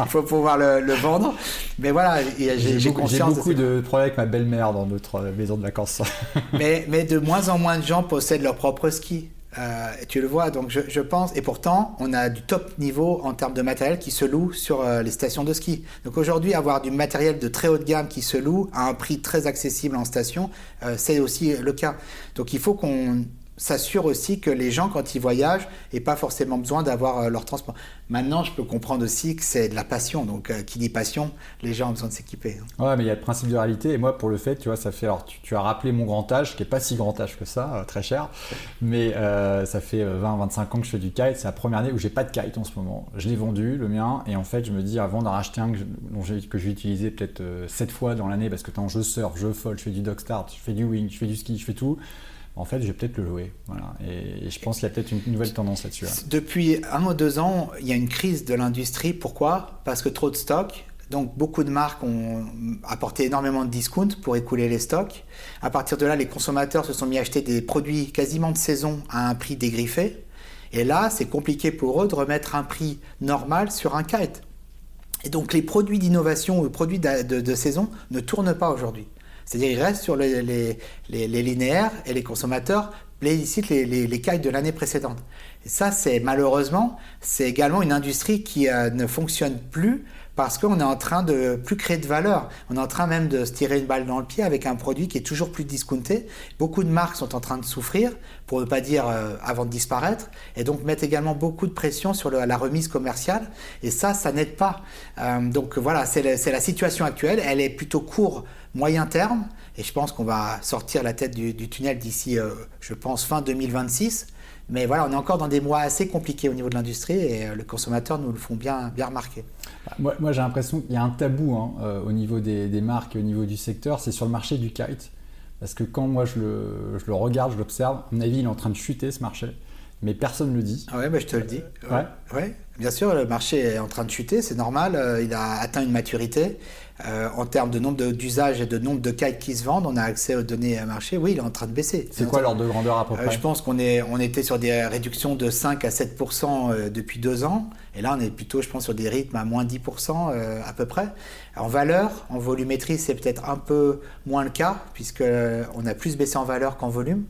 faut pouvoir le vendre. Mais voilà, j'ai conscience. J'ai beaucoup de problèmes avec ma belle-mère dans notre maison de vacances. mais de moins en moins de gens possèdent leur propre ski. Tu le vois, donc je pense, et pourtant on a du top niveau en termes de matériel qui se loue sur les stations de ski. Donc aujourd'hui, avoir du matériel de très haut de gamme qui se loue à un prix très accessible en station, c'est aussi le cas. Donc il faut qu'on s'assure aussi que les gens, quand ils voyagent, n'aient pas forcément besoin d'avoir leur transport. Maintenant, je peux comprendre aussi que c'est de la passion. Donc, qui dit passion, les gens ont besoin de s'équiper. Ouais, mais il y a le principe de réalité. Et moi, pour le fait, tu vois, ça fait... Alors, tu as rappelé mon grand âge, qui n'est pas si grand âge que ça, très cher. Mais ça fait 20-25 ans que je fais du kite. C'est la première année où j'ai pas de kite en ce moment. Je l'ai vendu, le mien. Et en fait, je me dis, avant d'en racheter un que je vais utiliser peut-être 7 fois dans l'année, parce que je surfe, je fold, je fais du dog start, je fais du wing, je fais du ski, je fais tout. En fait, je vais peut-être le louer. Voilà. Et je pense qu'il y a peut-être une nouvelle tendance là-dessus. Depuis 1 ou 2 ans, il y a une crise de l'industrie. Pourquoi ? Parce que trop de stocks. Donc, beaucoup de marques ont apporté énormément de discount pour écouler les stocks. À partir de là, les consommateurs se sont mis à acheter des produits quasiment de saison à un prix dégriffé. Et là, c'est compliqué pour eux de remettre un prix normal sur un kite. Et donc, les produits d'innovation ou les produits de saison ne tournent pas aujourd'hui. C'est-à-dire qu'ils restent sur les linéaires et les consommateurs plébiscitent les kites de l'année précédente. Et ça, malheureusement, c'est également une industrie qui ne fonctionne plus parce qu'on est en train de plus créer de valeur. On est en train même de se tirer une balle dans le pied avec un produit qui est toujours plus discounté. Beaucoup de marques sont en train de souffrir, pour ne pas dire avant de disparaître, et donc mettent également beaucoup de pression sur la remise commerciale. Et ça n'aide pas. Donc voilà, c'est la situation actuelle. Elle est plutôt moyen terme, Et je pense qu'on va sortir la tête du tunnel d'ici, je pense, fin 2026. Mais voilà, on est encore dans des mois assez compliqués au niveau de l'industrie et les consommateurs nous le font bien remarquer. Moi j'ai l'impression qu'il y a un tabou au niveau des marques, au niveau du secteur, c'est sur le marché du kite. Parce que quand moi je le regarde, je l'observe, à mon avis il est en train de chuter ce marché. Mais personne ne le dit. Ah ouais, bah je te le dis. Ouais. Bien sûr, le marché est en train de chuter, c'est normal. Il a atteint une maturité. En termes de nombre d'usages et de nombre de kites qui se vendent, on a accès aux données marché. Oui, il est en train de baisser. C'est quoi l'ordre de grandeur à peu près? Je pense qu'on était sur des réductions de 5 à 7% depuis 2 ans. Et là, on est plutôt, je pense, sur des rythmes à moins 10% à peu près. En valeur, en volumétrie, c'est peut-être un peu moins le cas, puisqu'on a plus baissé en valeur qu'en volume.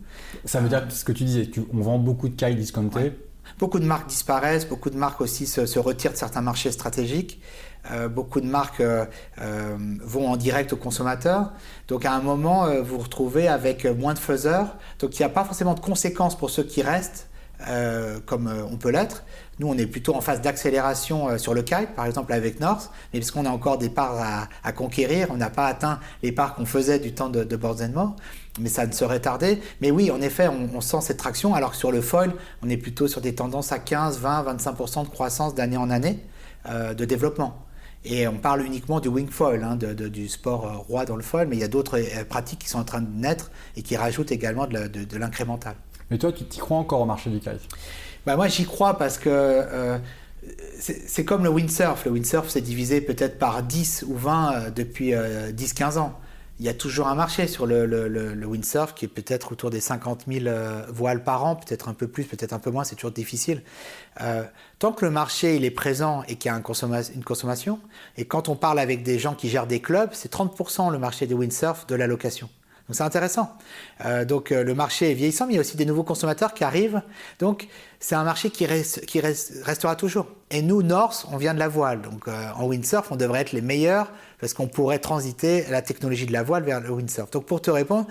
Ça veut dire ce que tu disais, on vend beaucoup de kites discountés. Ouais. Beaucoup de marques disparaissent, beaucoup de marques aussi se retirent de certains marchés stratégiques. Beaucoup de marques vont en direct aux consommateurs. Donc à un moment, vous vous retrouvez avec moins de faiseurs. Donc il n'y a pas forcément de conséquences pour ceux qui restent, comme on peut l'être. Nous, on est plutôt en phase d'accélération sur le kite, par exemple avec North, mais parce qu'on a encore des parts à conquérir, on n'a pas atteint les parts qu'on faisait du temps de Boards & More, mais ça ne serait tardé. Mais oui, en effet, on sent cette traction, alors que sur le foil, on est plutôt sur des tendances à 15, 20, 25% de croissance d'année en année de développement. Et on parle uniquement du wing foil, du sport roi dans le foil, mais il y a d'autres pratiques qui sont en train de naître et qui rajoutent également de l'incrémental. Mais toi, tu t'y crois encore au marché du kite? Moi, j'y crois parce que c'est comme le windsurf. Le windsurf, c'est divisé peut-être par 10 ou 20 depuis 10-15 ans. Il y a toujours un marché sur le windsurf qui est peut-être autour des 50 000 voiles par an, peut-être un peu plus, peut-être un peu moins, c'est toujours difficile. Tant que le marché il est présent et qu'il y a une consommation, et quand on parle avec des gens qui gèrent des clubs, c'est 30% le marché du windsurf de la location. Donc c'est intéressant. Donc le marché est vieillissant, mais il y a aussi des nouveaux consommateurs qui arrivent. Donc c'est un marché qui restera toujours. Et nous, North, on vient de la voile. Donc en windsurf, on devrait être les meilleurs parce qu'on pourrait transiter la technologie de la voile vers le windsurf. Donc pour te répondre,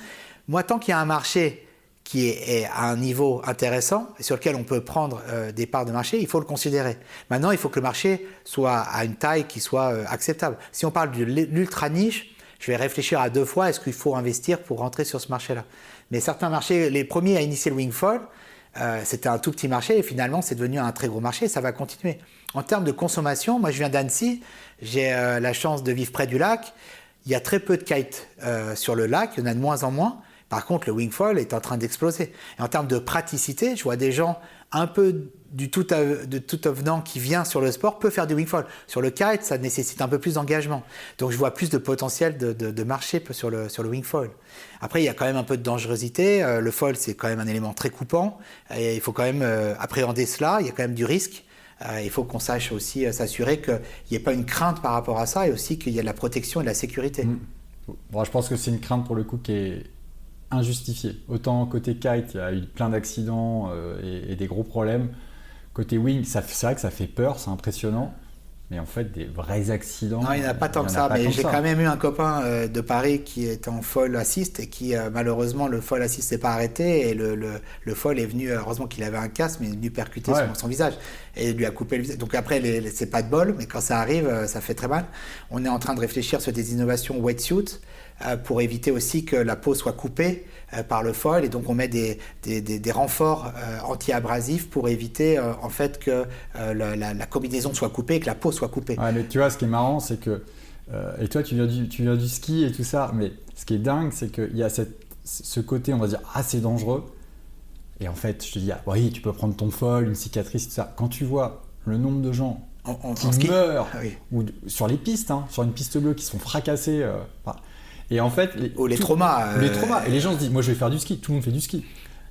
moi, tant qu'il y a un marché qui est à un niveau intéressant et sur lequel on peut prendre des parts de marché, il faut le considérer. Maintenant, il faut que le marché soit à une taille qui soit acceptable. Si on parle de l'ultra niche, je vais réfléchir à 2 fois, est-ce qu'il faut investir pour rentrer sur ce marché-là? Mais certains marchés, les premiers à initier le wing foil, c'était un tout petit marché et finalement c'est devenu un très gros marché et ça va continuer. En termes de consommation, moi je viens d'Annecy, j'ai la chance de vivre près du lac. Il y a très peu de kites sur le lac, il y en a de moins en moins. Par contre, le wing foil est en train d'exploser. Et en termes de praticité, je vois des gens un peu de tout avenant qui vient sur le sport peut faire du wing foil. Sur le kite, ça nécessite un peu plus d'engagement. Donc je vois plus de potentiel de marché sur le wing foil. Après, il y a quand même un peu de dangerosité. Le foil, c'est quand même un élément très coupant. Et il faut quand même appréhender cela. Il y a quand même du risque. Il faut qu'on sache aussi s'assurer qu'il n'y ait pas une crainte par rapport à ça et aussi qu'il y a de la protection et de la sécurité. Bon, je pense que c'est une crainte pour le coup qui est injustifiée. Autant côté kite, il y a eu plein d'accidents et des gros problèmes. Côté wing, c'est vrai que ça fait peur, c'est impressionnant. Mais en fait, des vrais accidents... Non, il n'y en a pas tant que ça. Mais j'ai quand même eu un copain de Paris qui était en foil assist et qui, malheureusement, le foil assist s'est pas arrêté. Et le foil est venu, heureusement qu'il avait un casque, mais il est venu percuter son visage. Et il lui a coupé le visage. Donc après, c'est pas de bol, mais quand ça arrive, ça fait très mal. On est en train de réfléchir sur des innovations wetsuit pour éviter aussi que la peau soit coupée par le foil. Et donc, on met des renforts anti-abrasifs pour éviter en fait que la combinaison soit coupée et que la peau soit coupée. Ouais, mais tu vois, ce qui est marrant, c'est que... et toi, tu viens du ski et tout ça, mais ce qui est dingue, c'est qu'il y a ce côté, on va dire, c'est dangereux. Et en fait, je te dis, oui, tu peux prendre ton foil, une cicatrice, tout ça. Quand tu vois le nombre de gens qui meurent ou sur les pistes, sur une piste bleue, qui sont fracassés... et en fait... les traumas. Les traumas. Et les gens se disent, moi, je vais faire du ski. Tout le monde fait du ski.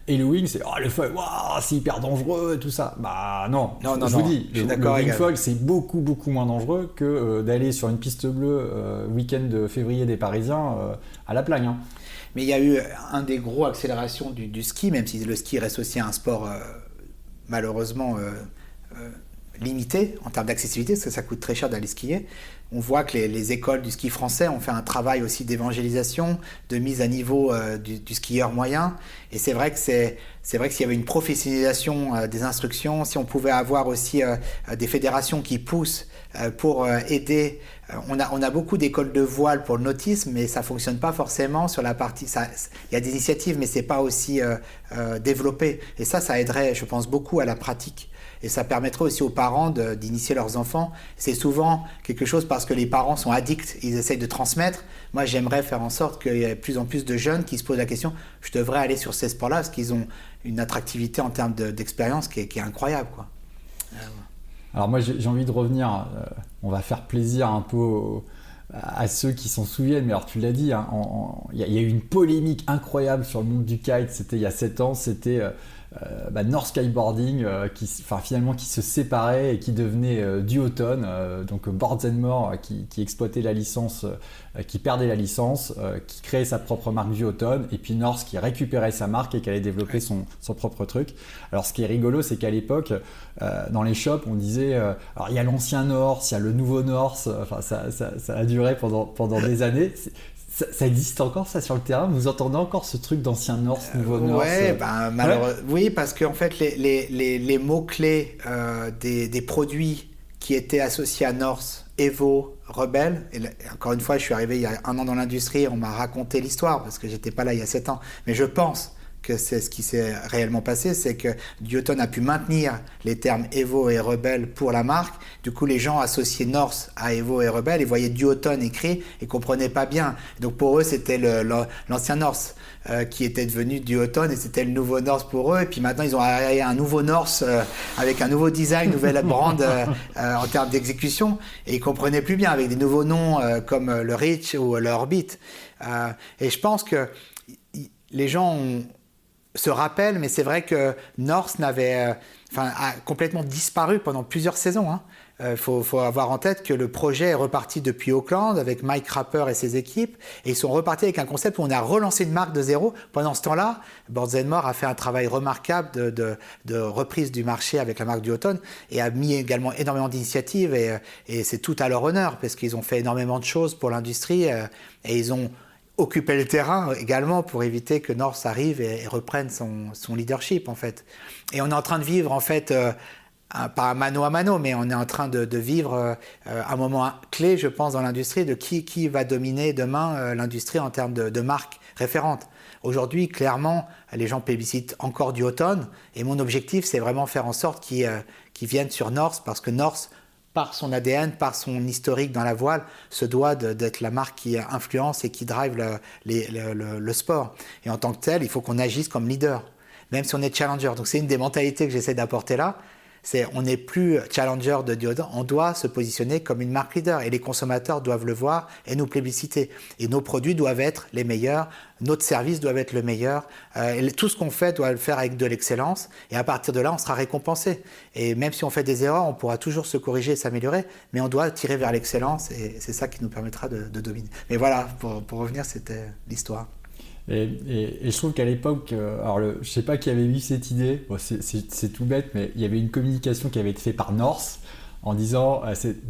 Et le wing, c'est le foil, c'est hyper dangereux et tout ça. Bah non, je vous dis, le wing foil, c'est beaucoup, beaucoup moins dangereux que d'aller sur une piste bleue week-end de février des Parisiens à la Plagne. Mais il y a eu un des gros accélérations du ski, même si le ski reste aussi un sport malheureusement limité en termes d'accessibilité, parce que ça coûte très cher d'aller skier. On voit que les écoles du ski français ont fait un travail aussi d'évangélisation, de mise à niveau du skieur moyen. Et c'est vrai que s'il y avait une professionnalisation des instructions, si on pouvait avoir aussi des fédérations qui poussent pour aider. On a beaucoup d'écoles de voile pour le nautisme, mais ça fonctionne pas forcément sur la partie. Il y a des initiatives, mais c'est pas aussi développé. Et ça aiderait, je pense, beaucoup à la pratique. Et ça permettrait aussi aux parents d'initier leurs enfants. C'est souvent quelque chose parce que les parents sont addicts, ils essayent de transmettre. Moi, j'aimerais faire en sorte qu'il y ait de plus en plus de jeunes qui se posent la question, je devrais aller sur ces sports-là parce qu'ils ont une attractivité en termes d'expérience qui est incroyable, quoi. Alors moi, j'ai envie de revenir, on va faire plaisir un peu à ceux qui s'en souviennent, mais alors tu l'as dit, hein, il y a eu une polémique incroyable sur le monde du kite, c'était il y a 7 ans, c'était North Skyboarding qui se séparait et qui devenait Duotone, donc Boards & More qui exploitait la licence, qui perdait la licence, qui créait sa propre marque Duotone, et puis North qui récupérait sa marque et qui allait développer son propre truc. Alors ce qui est rigolo, c'est qu'à l'époque, dans les shops, on disait alors il y a l'ancien North, il y a le nouveau North, ça a duré pendant des années. Ça existe encore, ça, sur le terrain? Vous entendez encore ce truc d'ancien North, nouveau North? Oui, parce qu'en fait, les mots-clés des produits qui étaient associés à North, Evo, Rebelle, et encore une fois, je suis arrivé il y a 1 an dans l'industrie, on m'a raconté l'histoire, parce que j'étais pas là il y a 7 ans, mais je pense que c'est ce qui s'est réellement passé, c'est que Duotone a pu maintenir les termes Evo et Rebelle pour la marque. Du coup, les gens associaient North à Evo et Rebelle et voyaient Duotone écrit et comprenaient pas bien. Donc pour eux, c'était l'ancien North qui était devenu Duotone et c'était le nouveau North pour eux. Et puis maintenant, ils ont arrivé un nouveau North avec un nouveau design, nouvelle brand en termes d'exécution. Et ils comprenaient plus bien avec des nouveaux noms comme le Reach ou le Orbit. Et je pense que les gens se rappellent, mais c'est vrai que North a complètement disparu pendant plusieurs saisons. Faut avoir en tête que le projet est reparti depuis Auckland avec Mike Rapper et ses équipes, et ils sont repartis avec un concept où on a relancé une marque de zéro. Pendant ce temps-là, Boards & More a fait un travail remarquable de reprise du marché avec la marque Duotone et a mis également énormément d'initiatives et c'est tout à leur honneur parce qu'ils ont fait énormément de choses pour l'industrie et ils ont occuper le terrain également pour éviter que North arrive et reprenne son leadership en fait. Et on est en train de vivre en fait, pas mano à mano, mais on est en train de vivre un moment clé, je pense, dans l'industrie de qui va dominer demain l'industrie en termes de marques référentes. Aujourd'hui, clairement, les gens plébiscitent encore Duotone et mon objectif, c'est vraiment faire en sorte qu'ils viennent sur North parce que North, par son ADN, par son historique dans la voile, se doit d'être la marque qui influence et qui drive le sport. Et en tant que tel, il faut qu'on agisse comme leader, même si on est challenger. Donc c'est une des mentalités que j'essaie d'apporter là. On n'est plus challenger de Duotone, on doit se positionner comme une marque leader et les consommateurs doivent le voir et nous plébisciter. Et nos produits doivent être les meilleurs, notre service doit être le meilleur, et tout ce qu'on fait doit le faire avec de l'excellence et à partir de là, on sera récompensé. Et même si on fait des erreurs, on pourra toujours se corriger et s'améliorer, mais on doit tirer vers l'excellence et c'est ça qui nous permettra de dominer. Mais voilà, pour revenir, c'était l'histoire. Et je trouve qu'à l'époque, je ne sais pas qui avait eu cette idée, c'est tout bête, mais il y avait une communication qui avait été faite par North en disant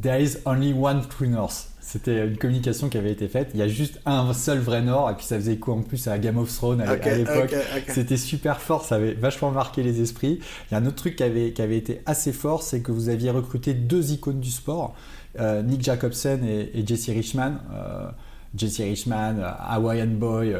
There is only one true North. C'était une communication qui avait été faite, il y a juste un seul vrai North, et puis ça faisait écho en plus à Game of Thrones à l'époque. C'était super fort, ça avait vachement marqué les esprits. Il y a un autre truc qui avait été assez fort, c'est que vous aviez recruté 2 icônes du sport, Nick Jacobsen et Jesse Richman. Jesse Richman, Hawaiian Boy,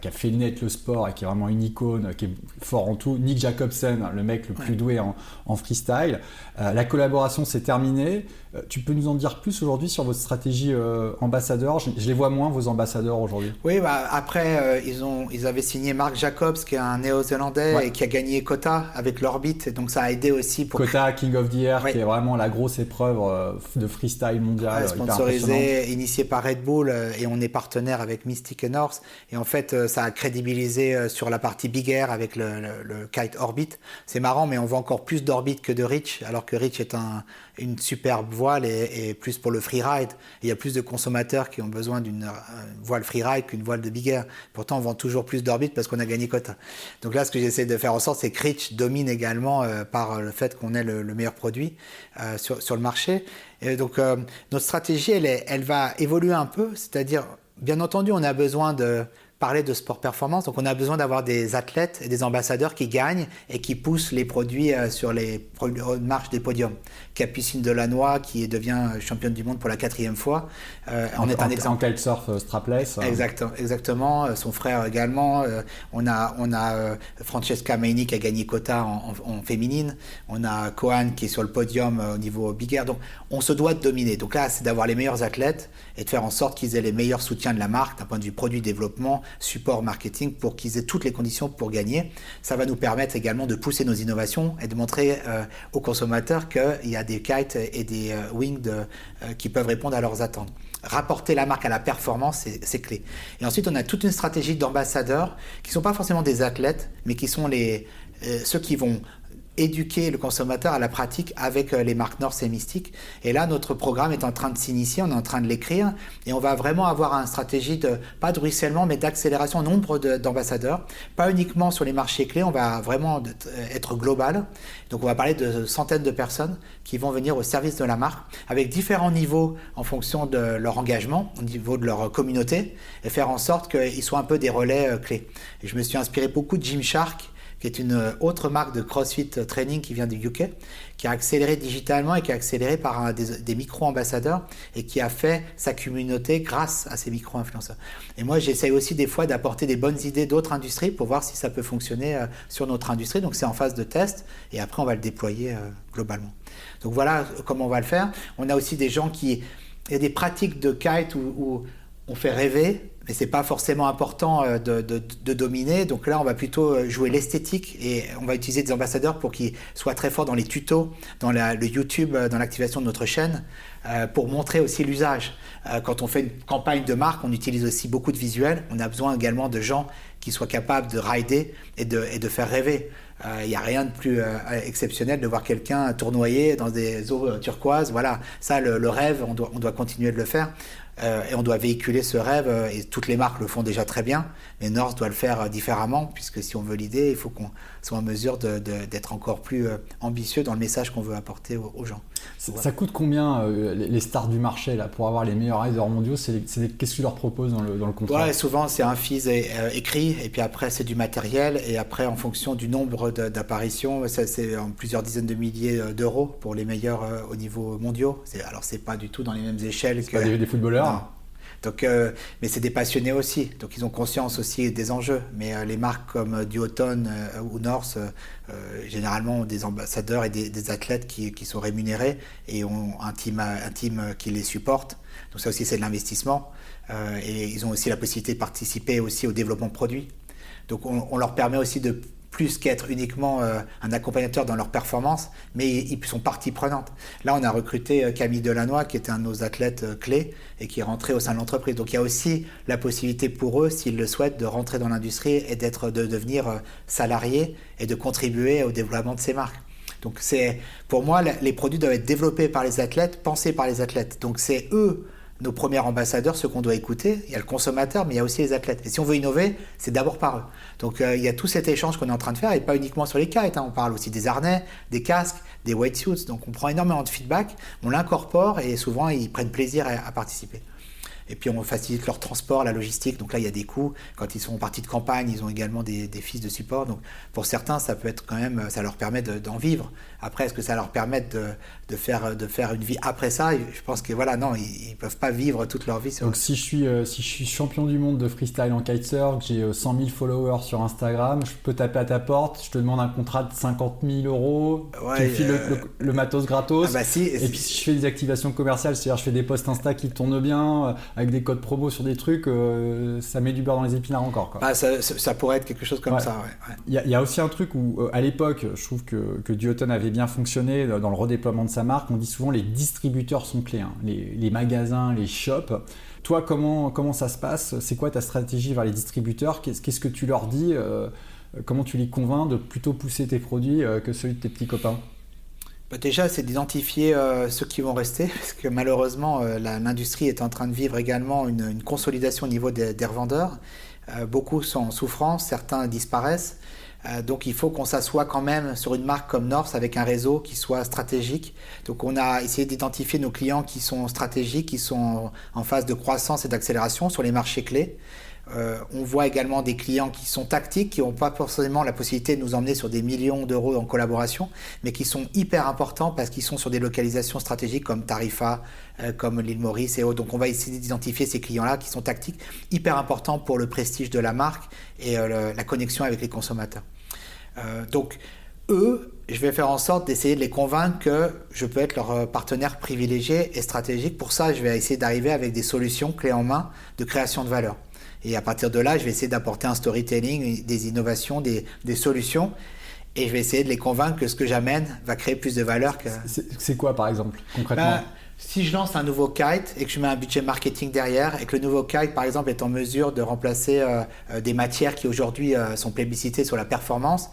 qui a fait naître le sport et qui est vraiment une icône, qui est fort en tout. Nick Jacobsen, le mec le plus doué en freestyle. La collaboration s'est terminée. Tu peux nous en dire plus aujourd'hui sur votre stratégie ambassadeur? Je les vois moins, vos ambassadeurs aujourd'hui. Oui, après, ils avaient signé Marc Jacobs, qui est un néo-zélandais et qui a gagné Kota avec l'Orbit. Donc ça a aidé aussi pour... Kota, King of the Air, qui est vraiment la grosse épreuve de freestyle mondial. Sponsorisé, initié par Red Bull, et on est partenaire avec Mystic et North. Et en fait, ça a crédibilisé sur la partie Big Air avec le Kite Orbit. C'est marrant, mais on voit encore plus d'Orbit que de Reach, alors que Reach est une superbe voile est plus pour le freeride. Il y a plus de consommateurs qui ont besoin d'une voile freeride qu'une voile de big air. Pourtant, on vend toujours plus d'orbites parce qu'on a gagné quota. Donc là, ce que j'essaie de faire en sorte, c'est que Reach domine également par le fait qu'on ait le meilleur produit sur le marché. Et donc, notre stratégie, elle va évoluer un peu. C'est-à-dire, bien entendu, on a besoin de parler de sport performance, donc on a besoin d'avoir des athlètes et des ambassadeurs qui gagnent et qui poussent les produits sur les marches des podiums. Capucine Delannoy qui devient championne du monde pour la 4e fois, en kitesurf strapless. Exactement. Son frère également. On a Francesca Maini qui a gagné quota en féminine. On a Cohan qui est sur le podium au niveau big air. Donc on se doit de dominer. Donc là, c'est d'avoir les meilleurs athlètes et de faire en sorte qu'ils aient les meilleurs soutiens de la marque d'un point de vue produit développement, support marketing, pour qu'ils aient toutes les conditions pour gagner. Ça va nous permettre également de pousser nos innovations et de montrer aux consommateurs qu'il y a des kites et des wings qui peuvent répondre à leurs attentes. Rapporter la marque à la performance, c'est clé. Et ensuite, on a toute une stratégie d'ambassadeurs qui ne sont pas forcément des athlètes, mais qui sont ceux qui vont éduquer le consommateur à la pratique avec les marques North et Mystic. Et là, notre programme est en train de s'initier, on est en train de l'écrire et on va vraiment avoir une stratégie pas de ruissellement, mais d'accélération au nombre d'ambassadeurs. Pas uniquement sur les marchés clés, on va vraiment être global. Donc, on va parler de centaines de personnes qui vont venir au service de la marque avec différents niveaux en fonction de leur engagement, au niveau de leur communauté, et faire en sorte qu'ils soient un peu des relais clés. Et je me suis inspiré beaucoup de Gymshark, qui est une autre marque de CrossFit Training qui vient du UK, qui a accéléré digitalement et qui a accéléré par des micro-ambassadeurs et qui a fait sa communauté grâce à ces micro-influenceurs. Et moi, j'essaye aussi des fois d'apporter des bonnes idées d'autres industries pour voir si ça peut fonctionner sur notre industrie. Donc, c'est en phase de test et après, on va le déployer globalement. Donc, voilà comment on va le faire. On a aussi des gens il y a des pratiques de kite où on fait rêver, mais c'est pas forcément important de dominer. Donc là, on va plutôt jouer l'esthétique et on va utiliser des ambassadeurs pour qu'ils soient très forts dans les tutos, dans le YouTube, dans l'activation de notre chaîne, pour montrer aussi l'usage. Quand on fait une campagne de marque, on utilise aussi beaucoup de visuels. On a besoin également de gens qui soient capables de rider et de faire rêver. Il n'y a rien de plus exceptionnel de voir quelqu'un tournoyer dans des eaux turquoises. Voilà, ça, le rêve, on doit continuer de le faire. Et on doit véhiculer ce rêve, et toutes les marques le font déjà très bien, mais North doit le faire différemment, puisque si on veut l'idée, il faut qu'on soit en mesure d'être encore plus ambitieux dans le message qu'on veut apporter aux gens. Voilà. Ça coûte combien les stars du marché là, pour avoir les meilleurs riders mondiaux? Qu'est-ce que tu leur proposes dans le contrat? Ouais, souvent c'est un fees écrit, et puis après c'est du matériel, et après en fonction du nombre d'apparitions, c'est en plusieurs dizaines de milliers d'euros pour les meilleurs au niveau mondiaux. Alors c'est pas du tout dans les mêmes échelles que... Pas des footballeurs. Non. Donc, mais c'est des passionnés aussi, donc ils ont conscience aussi des enjeux. Mais les marques comme Duotone ou North, généralement ont des ambassadeurs et des athlètes qui sont rémunérés et ont un team qui les supporte. Donc ça aussi c'est de l'investissement. Et ils ont aussi la possibilité de participer aussi au développement de produits. Donc on leur permet aussi de plus qu'être uniquement un accompagnateur dans leur performance, mais ils sont partie prenante. Là, on a recruté Camille Delannoy, qui était un de nos athlètes clés et qui est rentré au sein de l'entreprise. Donc, il y a aussi la possibilité pour eux, s'ils le souhaitent, de rentrer dans l'industrie et de devenir salariés et de contribuer au développement de ces marques. Donc, pour moi, les produits doivent être développés par les athlètes, pensés par les athlètes. Donc, c'est eux nos premiers ambassadeurs, ceux qu'on doit écouter. Il y a le consommateur, mais il y a aussi les athlètes. Et si on veut innover, c'est d'abord par eux. Donc il y a tout cet échange qu'on est en train de faire, et pas uniquement sur les kites. On parle aussi des harnais, des casques, des wetsuits. Donc on prend énormément de feedback, on l'incorpore, et souvent ils prennent plaisir à participer. Et puis on facilite leur transport, la logistique. Donc là, il y a des coûts. Quand ils sont en partie de campagne, ils ont également des fees de support. Donc pour certains, ça peut être quand même, ça leur permet d'en vivre. Après, est-ce que ça leur permet de faire une vie après ça? Je pense que voilà, non, ils peuvent pas vivre toute leur vie. Donc si je suis champion du monde de freestyle en kitesurf, que j'ai 100 000 followers sur Instagram, je peux taper à ta porte, je te demande un contrat de 50 000 euros, tu me files le matos gratos. Et puis si je fais des activations commerciales, c'est-à-dire je fais des posts Insta qui tournent bien, avec des codes promo sur des trucs, ça met du beurre dans les épinards encore, quoi. Ça pourrait être quelque chose comme ça. Ouais. Il y a aussi un truc où, à l'époque, je trouve que Duotone avait bien fonctionné dans le redéploiement de sa marque. On dit souvent les distributeurs sont clés, hein. Les magasins, les shops. Toi, comment ça se passe? C'est quoi ta stratégie vers les distributeurs? Qu'est-ce que tu leur dis? Comment tu les convaincs de plutôt pousser tes produits que celui de tes petits copains? Déjà, c'est d'identifier ceux qui vont rester, parce que malheureusement, l'industrie est en train de vivre également une consolidation au niveau des revendeurs. Beaucoup sont en souffrance, certains disparaissent. Donc il faut qu'on s'assoie quand même sur une marque comme North avec un réseau qui soit stratégique. Donc on a essayé d'identifier nos clients qui sont stratégiques, qui sont en phase de croissance et d'accélération sur les marchés clés. On voit également des clients qui sont tactiques, qui n'ont pas forcément la possibilité de nous emmener sur des millions d'euros en collaboration, mais qui sont hyper importants parce qu'ils sont sur des localisations stratégiques comme Tarifa, comme l'île Maurice et autres. Donc on va essayer d'identifier ces clients-là qui sont tactiques, hyper importants pour le prestige de la marque et la connexion avec les consommateurs. Donc eux, je vais faire en sorte d'essayer de les convaincre que je peux être leur partenaire privilégié et stratégique. Pour ça, je vais essayer d'arriver avec des solutions clés en main de création de valeur. Et à partir de là, je vais essayer d'apporter un storytelling, des innovations, des solutions. Et je vais essayer de les convaincre que ce que j'amène va créer plus de valeur. C'est quoi, par exemple, concrètement ? Si je lance un nouveau kite et que je mets un budget marketing derrière et que le nouveau kite, par exemple, est en mesure de remplacer des matières qui aujourd'hui sont plébiscitées sur la performance,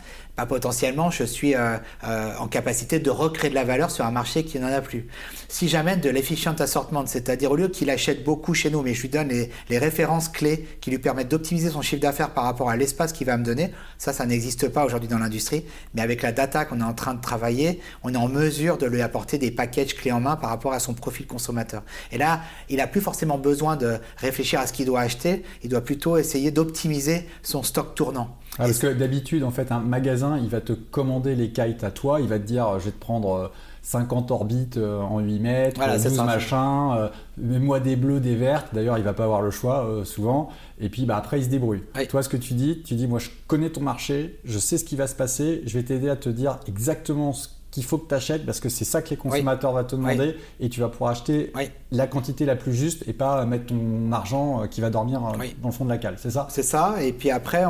potentiellement, je suis en capacité de recréer de la valeur sur un marché qui n'en a plus. Si j'amène de l'efficient assortment, c'est-à-dire au lieu qu'il achète beaucoup chez nous, mais je lui donne les références clés qui lui permettent d'optimiser son chiffre d'affaires par rapport à l'espace qu'il va me donner, ça n'existe pas aujourd'hui dans l'industrie, mais avec la data qu'on est en train de travailler, on est en mesure de lui apporter des packages clés en main par rapport à son profil consommateur. Et là, il n'a plus forcément besoin de réfléchir à ce qu'il doit acheter, il doit plutôt essayer d'optimiser son stock tournant. Parce que d'habitude, en fait, un magasin, il va te commander les kites à toi, il va te dire, je vais te prendre 50 orbites en 8 mètres, voilà, 12 machins, mets-moi des bleus, des vertes. D'ailleurs, il ne va pas avoir le choix souvent. Et puis après, il se débrouille. Oui. Toi, ce que tu dis, moi, je connais ton marché, je sais ce qui va se passer, je vais t'aider à te dire exactement ce qu'il faut que tu achètes parce que c'est ça que les consommateurs vont te demander et tu vas pouvoir acheter la quantité la plus juste et pas mettre ton argent qui va dormir dans le fond de la cale, c'est ça ? C'est ça, et puis après,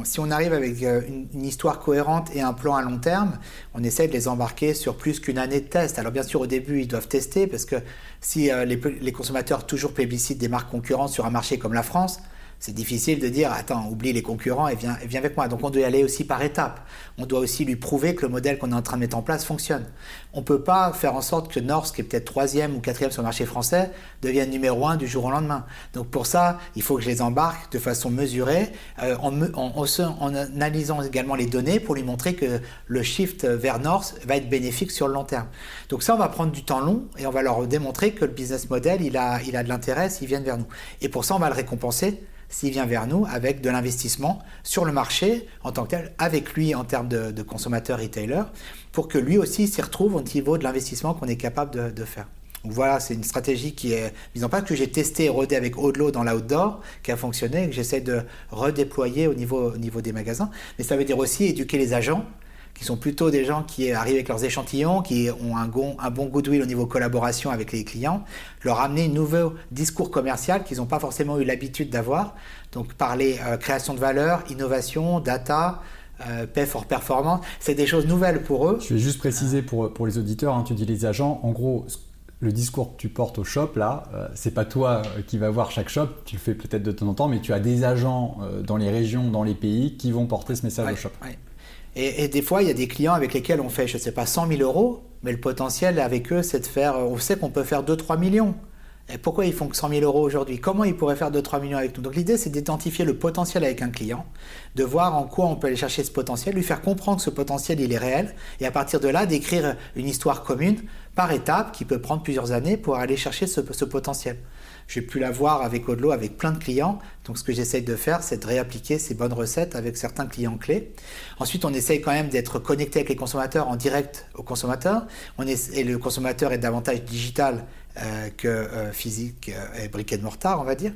si on arrive avec une histoire cohérente et un plan à long terme, on essaie de les embarquer sur plus qu'une année de test. Alors bien sûr, au début, ils doivent tester parce que si les consommateurs toujours plébiscitent des marques concurrentes sur un marché comme la France, c'est difficile de dire « Attends, oublie les concurrents et viens avec moi ». Donc on doit y aller aussi par étapes. On doit aussi lui prouver que le modèle qu'on est en train de mettre en place fonctionne. On ne peut pas faire en sorte que North, qui est peut-être 3e ou 4e sur le marché français, devienne numéro 1 du jour au lendemain. Donc pour ça, il faut que je les embarque de façon mesurée, en analysant également les données pour lui montrer que le shift vers North va être bénéfique sur le long terme. Donc ça, on va prendre du temps long et on va leur démontrer que le business model, il a de l'intérêt s'ils viennent vers nous. Et pour ça, on va le récompenser s'il vient vers nous avec de l'investissement sur le marché en tant que tel, avec lui en termes de consommateur retailer, pour que lui aussi s'y retrouve au niveau de l'investissement qu'on est capable de faire. Donc voilà, c'est une stratégie qui est mise en place, que j'ai testée et rodée avec Odlo dans l'outdoor, qui a fonctionné et que j'essaie de redéployer au niveau des magasins. Mais ça veut dire aussi éduquer les agents, qui sont plutôt des gens qui arrivent avec leurs échantillons, qui ont un bon goodwill au niveau collaboration avec les clients, leur amener un nouveau discours commercial qu'ils n'ont pas forcément eu l'habitude d'avoir. Donc parler création de valeur, innovation, data, pay for performance, c'est des choses nouvelles pour eux. Je vais juste préciser pour les auditeurs, tu dis les agents, en gros, le discours que tu portes au shop, là, c'est pas toi qui vas voir chaque shop, tu le fais peut-être de temps en temps, mais tu as des agents dans les régions, dans les pays, qui vont porter ce message au shop. Ouais. Et des fois, il y a des clients avec lesquels on fait, je ne sais pas, 100 000 euros, mais le potentiel avec eux, c'est de faire, on sait qu'on peut faire 2-3 millions. Et pourquoi ils font que 100 000 euros aujourd'hui ? Comment ils pourraient faire 2-3 millions avec nous ? Donc l'idée, c'est d'identifier le potentiel avec un client, de voir en quoi on peut aller chercher ce potentiel, lui faire comprendre que ce potentiel, il est réel, et à partir de là, d'écrire une histoire commune par étape qui peut prendre plusieurs années pour aller chercher ce potentiel. J'ai pu l'avoir avec Odlo, avec plein de clients. Donc, ce que j'essaye de faire, c'est de réappliquer ces bonnes recettes avec certains clients clés. Ensuite, on essaye quand même d'être connecté avec les consommateurs en direct aux consommateurs. Et le consommateur est davantage digital que physique et brick and mortar, on va dire.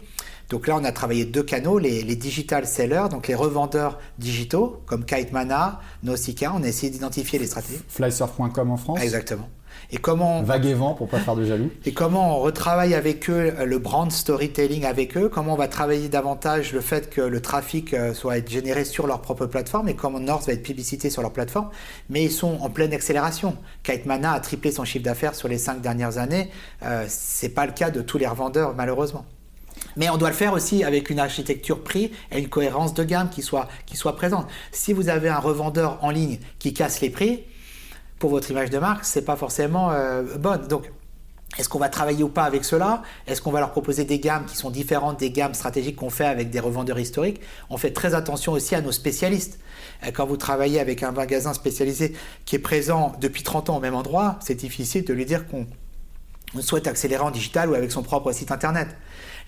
Donc là, on a travaillé 2 canaux, les digital sellers, donc les revendeurs digitaux, comme Kitemana, Nausicaa. On a essayé d'identifier les stratégies. Flysurf.com en France. Exactement. Et comment Vague et vent pour pas faire de jaloux. Et comment on retravaille avec eux le brand storytelling avec eux, comment on va travailler davantage le fait que le trafic soit généré sur leur propre plateforme et comment North va être publicité sur leur plateforme, mais ils sont en pleine accélération. Kitemana a triplé son chiffre d'affaires sur les 5 dernières années, c'est pas le cas de tous les revendeurs malheureusement. Mais on doit le faire aussi avec une architecture prix et une cohérence de gamme qui soit présente. Si vous avez un revendeur en ligne qui casse les prix, pour votre image de marque, c'est pas forcément bonne. Donc, est-ce qu'on va travailler ou pas avec cela? Est-ce qu'on va leur proposer des gammes qui sont différentes des gammes stratégiques qu'on fait avec des revendeurs historiques? On fait très attention aussi à nos spécialistes. Quand vous travaillez avec un magasin spécialisé qui est présent depuis 30 ans au même endroit, c'est difficile de lui dire qu'on souhaite accélérer en digital ou avec son propre site internet.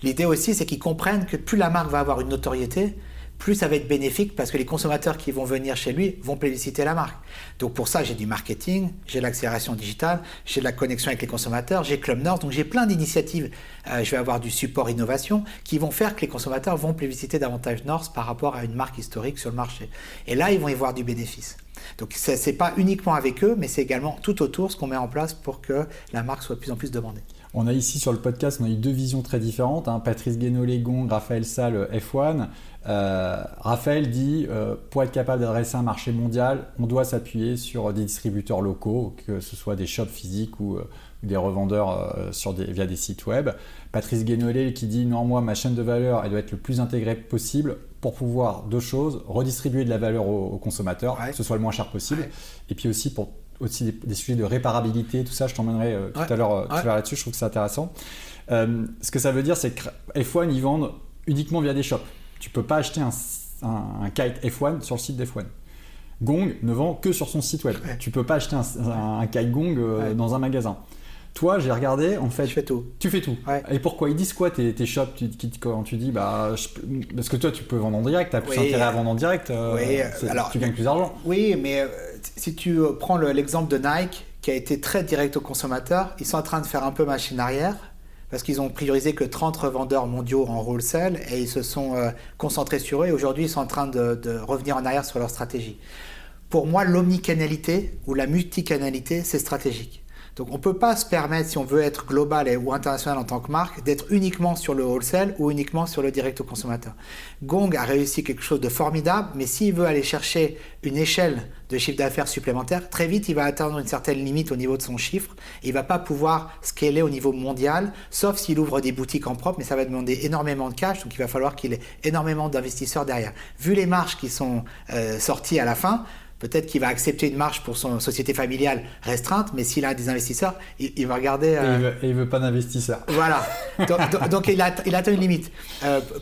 L'idée aussi, c'est qu'ils comprennent que plus la marque va avoir une notoriété, plus ça va être bénéfique parce que les consommateurs qui vont venir chez lui vont plébisciter la marque. Donc pour ça, j'ai du marketing, j'ai l'accélération digitale, j'ai de la connexion avec les consommateurs, j'ai Club North, donc j'ai plein d'initiatives. Je vais avoir du support innovation qui vont faire que les consommateurs vont plébisciter davantage North par rapport à une marque historique sur le marché. Et là, ils vont y voir du bénéfice. Donc ce n'est pas uniquement avec eux, mais c'est également tout autour ce qu'on met en place pour que la marque soit de plus en plus demandée. On a ici sur le podcast, on a eu deux visions très différentes. Patrice Guénolé, Gong, Raphaël Salle, F1. Raphaël dit pour être capable d'adresser un marché mondial, on doit s'appuyer sur des distributeurs locaux, que ce soit des shops physiques ou des revendeurs via des sites web. Patrice Guénolé qui dit non, moi ma chaîne de valeur elle doit être le plus intégrée possible pour pouvoir deux choses, redistribuer de la valeur aux consommateurs, que ce soit le moins cher possible, et puis aussi pour des sujets de réparabilité, tout ça, je t'emmènerai tout à l'heure là-dessus, je trouve que c'est intéressant. Ce que ça veut dire, c'est que F1, ils vendent uniquement via des shops. Tu ne peux pas acheter un kite F1 sur le site d'F1. Gong ne vend que sur son site web. Tu ne peux pas acheter un kite Gong dans un magasin. Toi, j'ai regardé, en fait... Je fais tout. Tu fais tout. Ouais. Et pourquoi? Ils disent quoi tes shops quand tu dis, parce que toi, tu peux vendre en direct, tu as plus intérêt à vendre en direct, tu gagnes plus d'argent. Oui, mais si tu prends l'exemple de Nike, qui a été très direct au consommateur, ils sont en train de faire un peu machine arrière, parce qu'ils ont priorisé que 30 revendeurs mondiaux en wholesale, et ils se sont concentrés sur eux, et aujourd'hui, ils sont en train de revenir en arrière sur leur stratégie. Pour moi, l'omnicanalité ou la multicanalité, c'est stratégique. Donc on ne peut pas se permettre, si on veut être global ou international en tant que marque, d'être uniquement sur le wholesale ou uniquement sur le direct au consommateur. Gong a réussi quelque chose de formidable, mais s'il veut aller chercher une échelle de chiffre d'affaires supplémentaire, très vite il va atteindre une certaine limite au niveau de son chiffre. Et il ne va pas pouvoir scaler au niveau mondial, sauf s'il ouvre des boutiques en propre, mais ça va demander énormément de cash, donc il va falloir qu'il ait énormément d'investisseurs derrière. Vu les marges qui sont sorties à la fin, peut-être qu'il va accepter une marge pour son société familiale restreinte, mais s'il a des investisseurs, il va regarder... Et il veut pas d'investisseurs. Voilà. Donc il atteint une limite.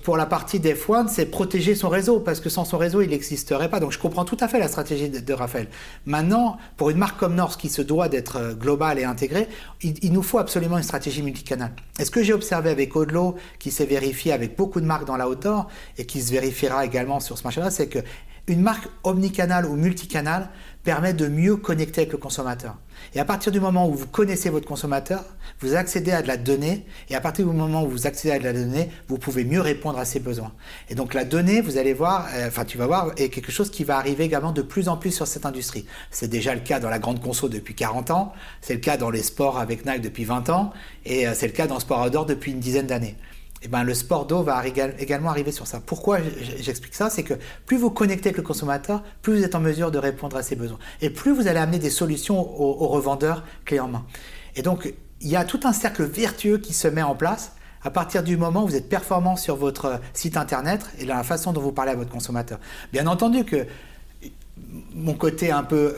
Pour la partie d'F1, c'est protéger son réseau, parce que sans son réseau, il n'existerait pas. Donc je comprends tout à fait la stratégie de Raphaël. Maintenant, pour une marque comme North qui se doit d'être globale et intégrée, il nous faut absolument une stratégie multicanale. Et ce que j'ai observé avec Odlo, qui s'est vérifié avec beaucoup de marques dans la outdoor, et qui se vérifiera également sur ce marché-là, c'est que une marque omnicanale ou multicanale permet de mieux connecter avec le consommateur. Et à partir du moment où vous connaissez votre consommateur, vous accédez à de la donnée, et à partir du moment où vous accédez à de la donnée, vous pouvez mieux répondre à ses besoins. Et donc la donnée, vous allez voir, tu vas voir, est quelque chose qui va arriver également de plus en plus sur cette industrie. C'est déjà le cas dans la grande conso depuis 40 ans, c'est le cas dans les sports avec Nike depuis 20 ans, et c'est le cas dans le sport outdoor depuis une dizaine d'années. Le sport d'eau va également arriver sur ça. Pourquoi j'explique ça? C'est que plus vous connectez avec le consommateur, plus vous êtes en mesure de répondre à ses besoins. Et plus vous allez amener des solutions aux revendeurs clés en main. Et donc, il y a tout un cercle vertueux qui se met en place à partir du moment où vous êtes performant sur votre site internet et dans la façon dont vous parlez à votre consommateur. Bien entendu que mon côté un peu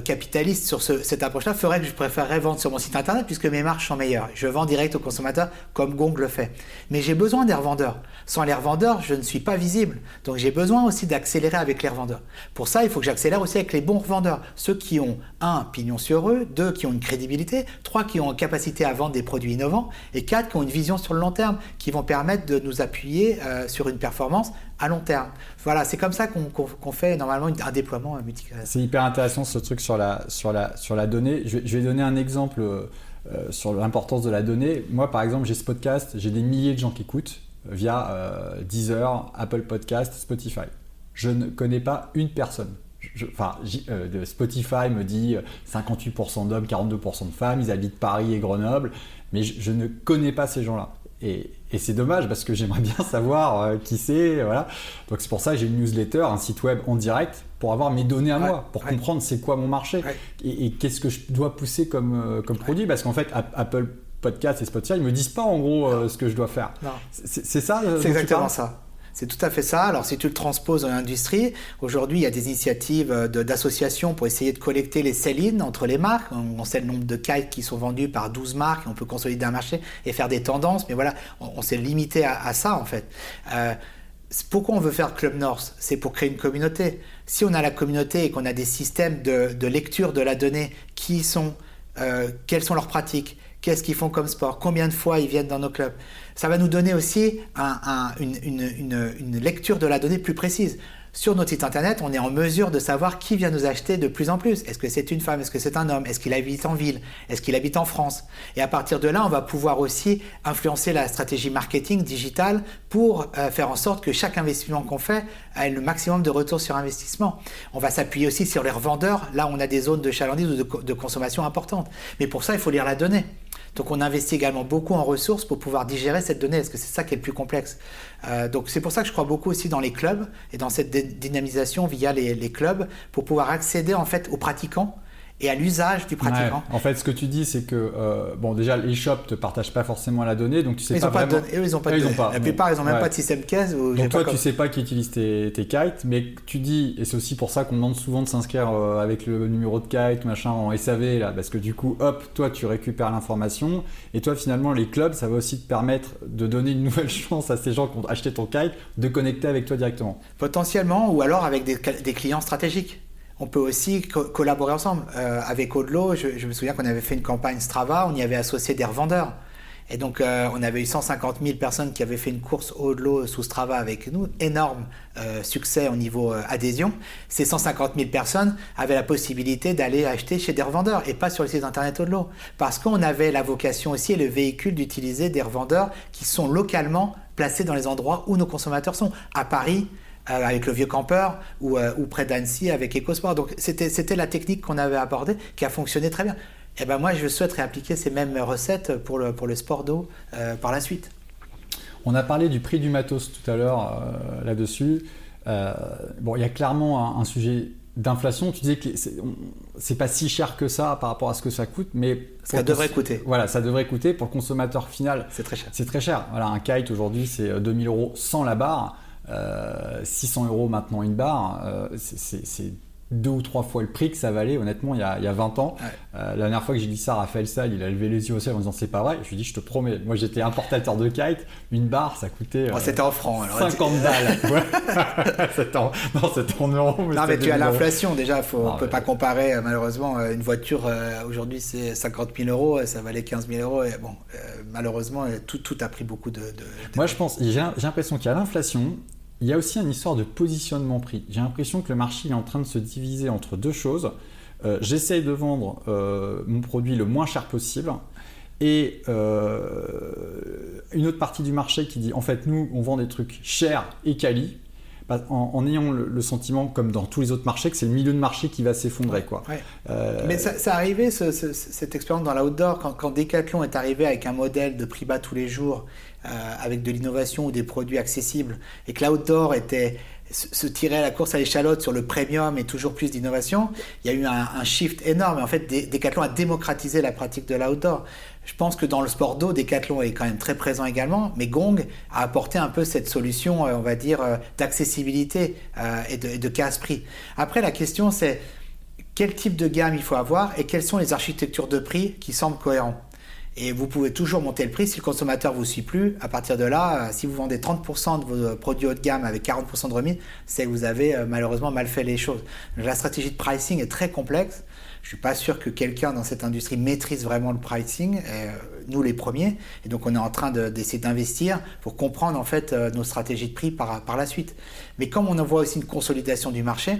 capitaliste sur cette approche-là ferait que je préférerais vendre sur mon site internet puisque mes marges sont meilleures. Je vends direct au consommateur comme Gong le fait. Mais j'ai besoin des revendeurs. Sans les revendeurs, je ne suis pas visible. Donc j'ai besoin aussi d'accélérer avec les revendeurs. Pour ça, il faut que j'accélère aussi avec les bons revendeurs. Ceux qui ont 1, pignon sur eux, 2, qui ont une crédibilité, 3, qui ont une capacité à vendre des produits innovants et 4, qui ont une vision sur le long terme, qui vont permettre de nous appuyer sur une performance à long terme. Voilà, c'est comme ça qu'on fait normalement un déploiement multicanal. C'est hyper intéressant ce truc sur la donnée. Je vais donner un exemple sur l'importance de la donnée. Moi, par exemple, j'ai ce podcast, j'ai des milliers de gens qui écoutent via Deezer, Apple Podcast, Spotify. Je ne connais pas une personne. Spotify me dit 58% d'hommes, 42% de femmes, ils habitent Paris et Grenoble, mais je ne connais pas ces gens-là. Et c'est dommage parce que j'aimerais bien savoir qui c'est, voilà. Donc c'est pour ça que j'ai une newsletter, un site web en direct pour avoir mes données à moi, pour comprendre c'est quoi mon marché et qu'est-ce que je dois pousser comme produit, parce qu'en fait Apple Podcast et Spotify ils me disent pas en gros ce que je dois faire. Non. C'est ça. C'est exactement ça. C'est tout à fait ça. Alors, si tu le transposes dans l'industrie, aujourd'hui, il y a des initiatives d'associations pour essayer de collecter les sell-in entre les marques. On sait le nombre de kites qui sont vendus par 12 marques. On peut consolider un marché et faire des tendances. Mais voilà, on s'est limité à ça, en fait. Pourquoi on veut faire Club North? C'est pour créer une communauté. Si on a la communauté et qu'on a des systèmes de lecture de la donnée quelles sont leurs pratiques, qu'est-ce qu'ils font comme sport, combien de fois ils viennent dans nos clubs, ça va nous donner aussi une lecture de la donnée plus précise. Sur notre site internet, on est en mesure de savoir qui vient nous acheter de plus en plus. Est-ce que c'est une femme? Est-ce que c'est un homme? Est-ce qu'il habite en ville? Est-ce qu'il habite en France? Et à partir de là, on va pouvoir aussi influencer la stratégie marketing digitale pour faire en sorte que chaque investissement qu'on fait ait le maximum de retour sur investissement. On va s'appuyer aussi sur les revendeurs. Là, on a des zones de chalandise ou de consommation importantes. Mais pour ça, il faut lire la donnée. Donc on investit également beaucoup en ressources pour pouvoir digérer cette donnée, parce que c'est ça qui est le plus complexe. Donc c'est pour ça que je crois beaucoup aussi dans les clubs et dans cette dynamisation via les clubs pour pouvoir accéder en fait aux pratiquants et à l'usage du pratiquant. Ouais. En fait, ce que tu dis, c'est que déjà les shops te partagent pas forcément la donnée, donc tu sais pas vraiment. Ils n'ont pas de données. La plupart, ils n'ont même pas de système caisse. Donc toi, tu sais pas qui utilise tes kites, mais tu dis, et c'est aussi pour ça qu'on demande souvent de s'inscrire avec le numéro de kite, machin, en SAV là, parce que du coup, hop, toi, tu récupères l'information, et toi, finalement, les clubs, ça va aussi te permettre de donner une nouvelle chance à ces gens qui ont acheté ton kite de connecter avec toi directement. Potentiellement, ou alors avec des clients stratégiques. On peut aussi collaborer ensemble. Avec Odlo, je me souviens qu'on avait fait une campagne Strava, on y avait associé des revendeurs. Et donc, on avait eu 150 000 personnes qui avaient fait une course Odlo sous Strava avec nous. Énorme succès au niveau adhésion. Ces 150 000 personnes avaient la possibilité d'aller acheter chez des revendeurs et pas sur le site internet Odlo. Parce qu'on avait la vocation aussi et le véhicule d'utiliser des revendeurs qui sont localement placés dans les endroits où nos consommateurs sont. À Paris, avec le Vieux Campeur ou près d'Annecy avec EcoSport. Donc c'était la technique qu'on avait abordée qui a fonctionné très bien. Et ben moi je souhaite réappliquer ces mêmes recettes pour le sport d'eau par la suite. On a parlé du prix du matos tout à l'heure là-dessus. Il y a clairement un sujet d'inflation. Tu disais que c'est pas si cher que ça par rapport à ce que ça coûte, mais ça devrait coûter. Voilà, ça devrait coûter pour le consommateur final. C'est très cher. C'est très cher. Voilà, un kite aujourd'hui c'est 2 000 € sans la barre. 600 € maintenant une barre, c'est 2 ou 3 fois le prix que ça valait honnêtement il y a 20 ans. Ouais. La dernière fois que j'ai dit ça à Raphaël Salle, il a levé les yeux au ciel en disant c'est pas vrai. Je lui ai dit je te promets, moi j'étais importateur de kite, une barre ça coûtait c'était en francs alors, 50 balles. C'était en euros. Non mais tu as l'inflation déjà, on ne peut pas comparer malheureusement. Une voiture aujourd'hui c'est 50 000 €, ça valait 15 000 €. Et bon, malheureusement tout a pris beaucoup de... Moi je pense, j'ai l'impression qu'il y a l'inflation. Il y a aussi une histoire de positionnement prix. J'ai l'impression que le marché est en train de se diviser entre deux choses. J'essaye de vendre mon produit le moins cher possible et une autre partie du marché qui dit en fait nous on vend des trucs chers et quali en ayant le sentiment comme dans tous les autres marchés que c'est le milieu de marché qui va s'effondrer. Quoi. Ouais. Mais ça arrivait cette expérience dans l'outdoor quand Decathlon est arrivé avec un modèle de prix bas tous les jours avec de l'innovation ou des produits accessibles et que l'outdoor se tirait à la course à l'échalote sur le premium et toujours plus d'innovation, il y a eu un shift énorme. Et en fait, Decathlon a démocratisé la pratique de l'outdoor. Je pense que dans le sport d'eau, Decathlon est quand même très présent également, mais Gong a apporté un peu cette solution, on va dire, d'accessibilité et de casse-prix. Après, la question, c'est quel type de gamme il faut avoir et quelles sont les architectures de prix qui semblent cohérentes. Et vous pouvez toujours monter le prix si le consommateur ne vous suit plus. À partir de là, si vous vendez 30% de vos produits haut de gamme avec 40% de remise, c'est que vous avez malheureusement mal fait les choses. La stratégie de pricing est très complexe. Je ne suis pas sûr que quelqu'un dans cette industrie maîtrise vraiment le pricing, nous les premiers. Et donc on est en train d'essayer d'investir pour comprendre en fait nos stratégies de prix par la suite. Mais comme on en voit aussi une consolidation du marché,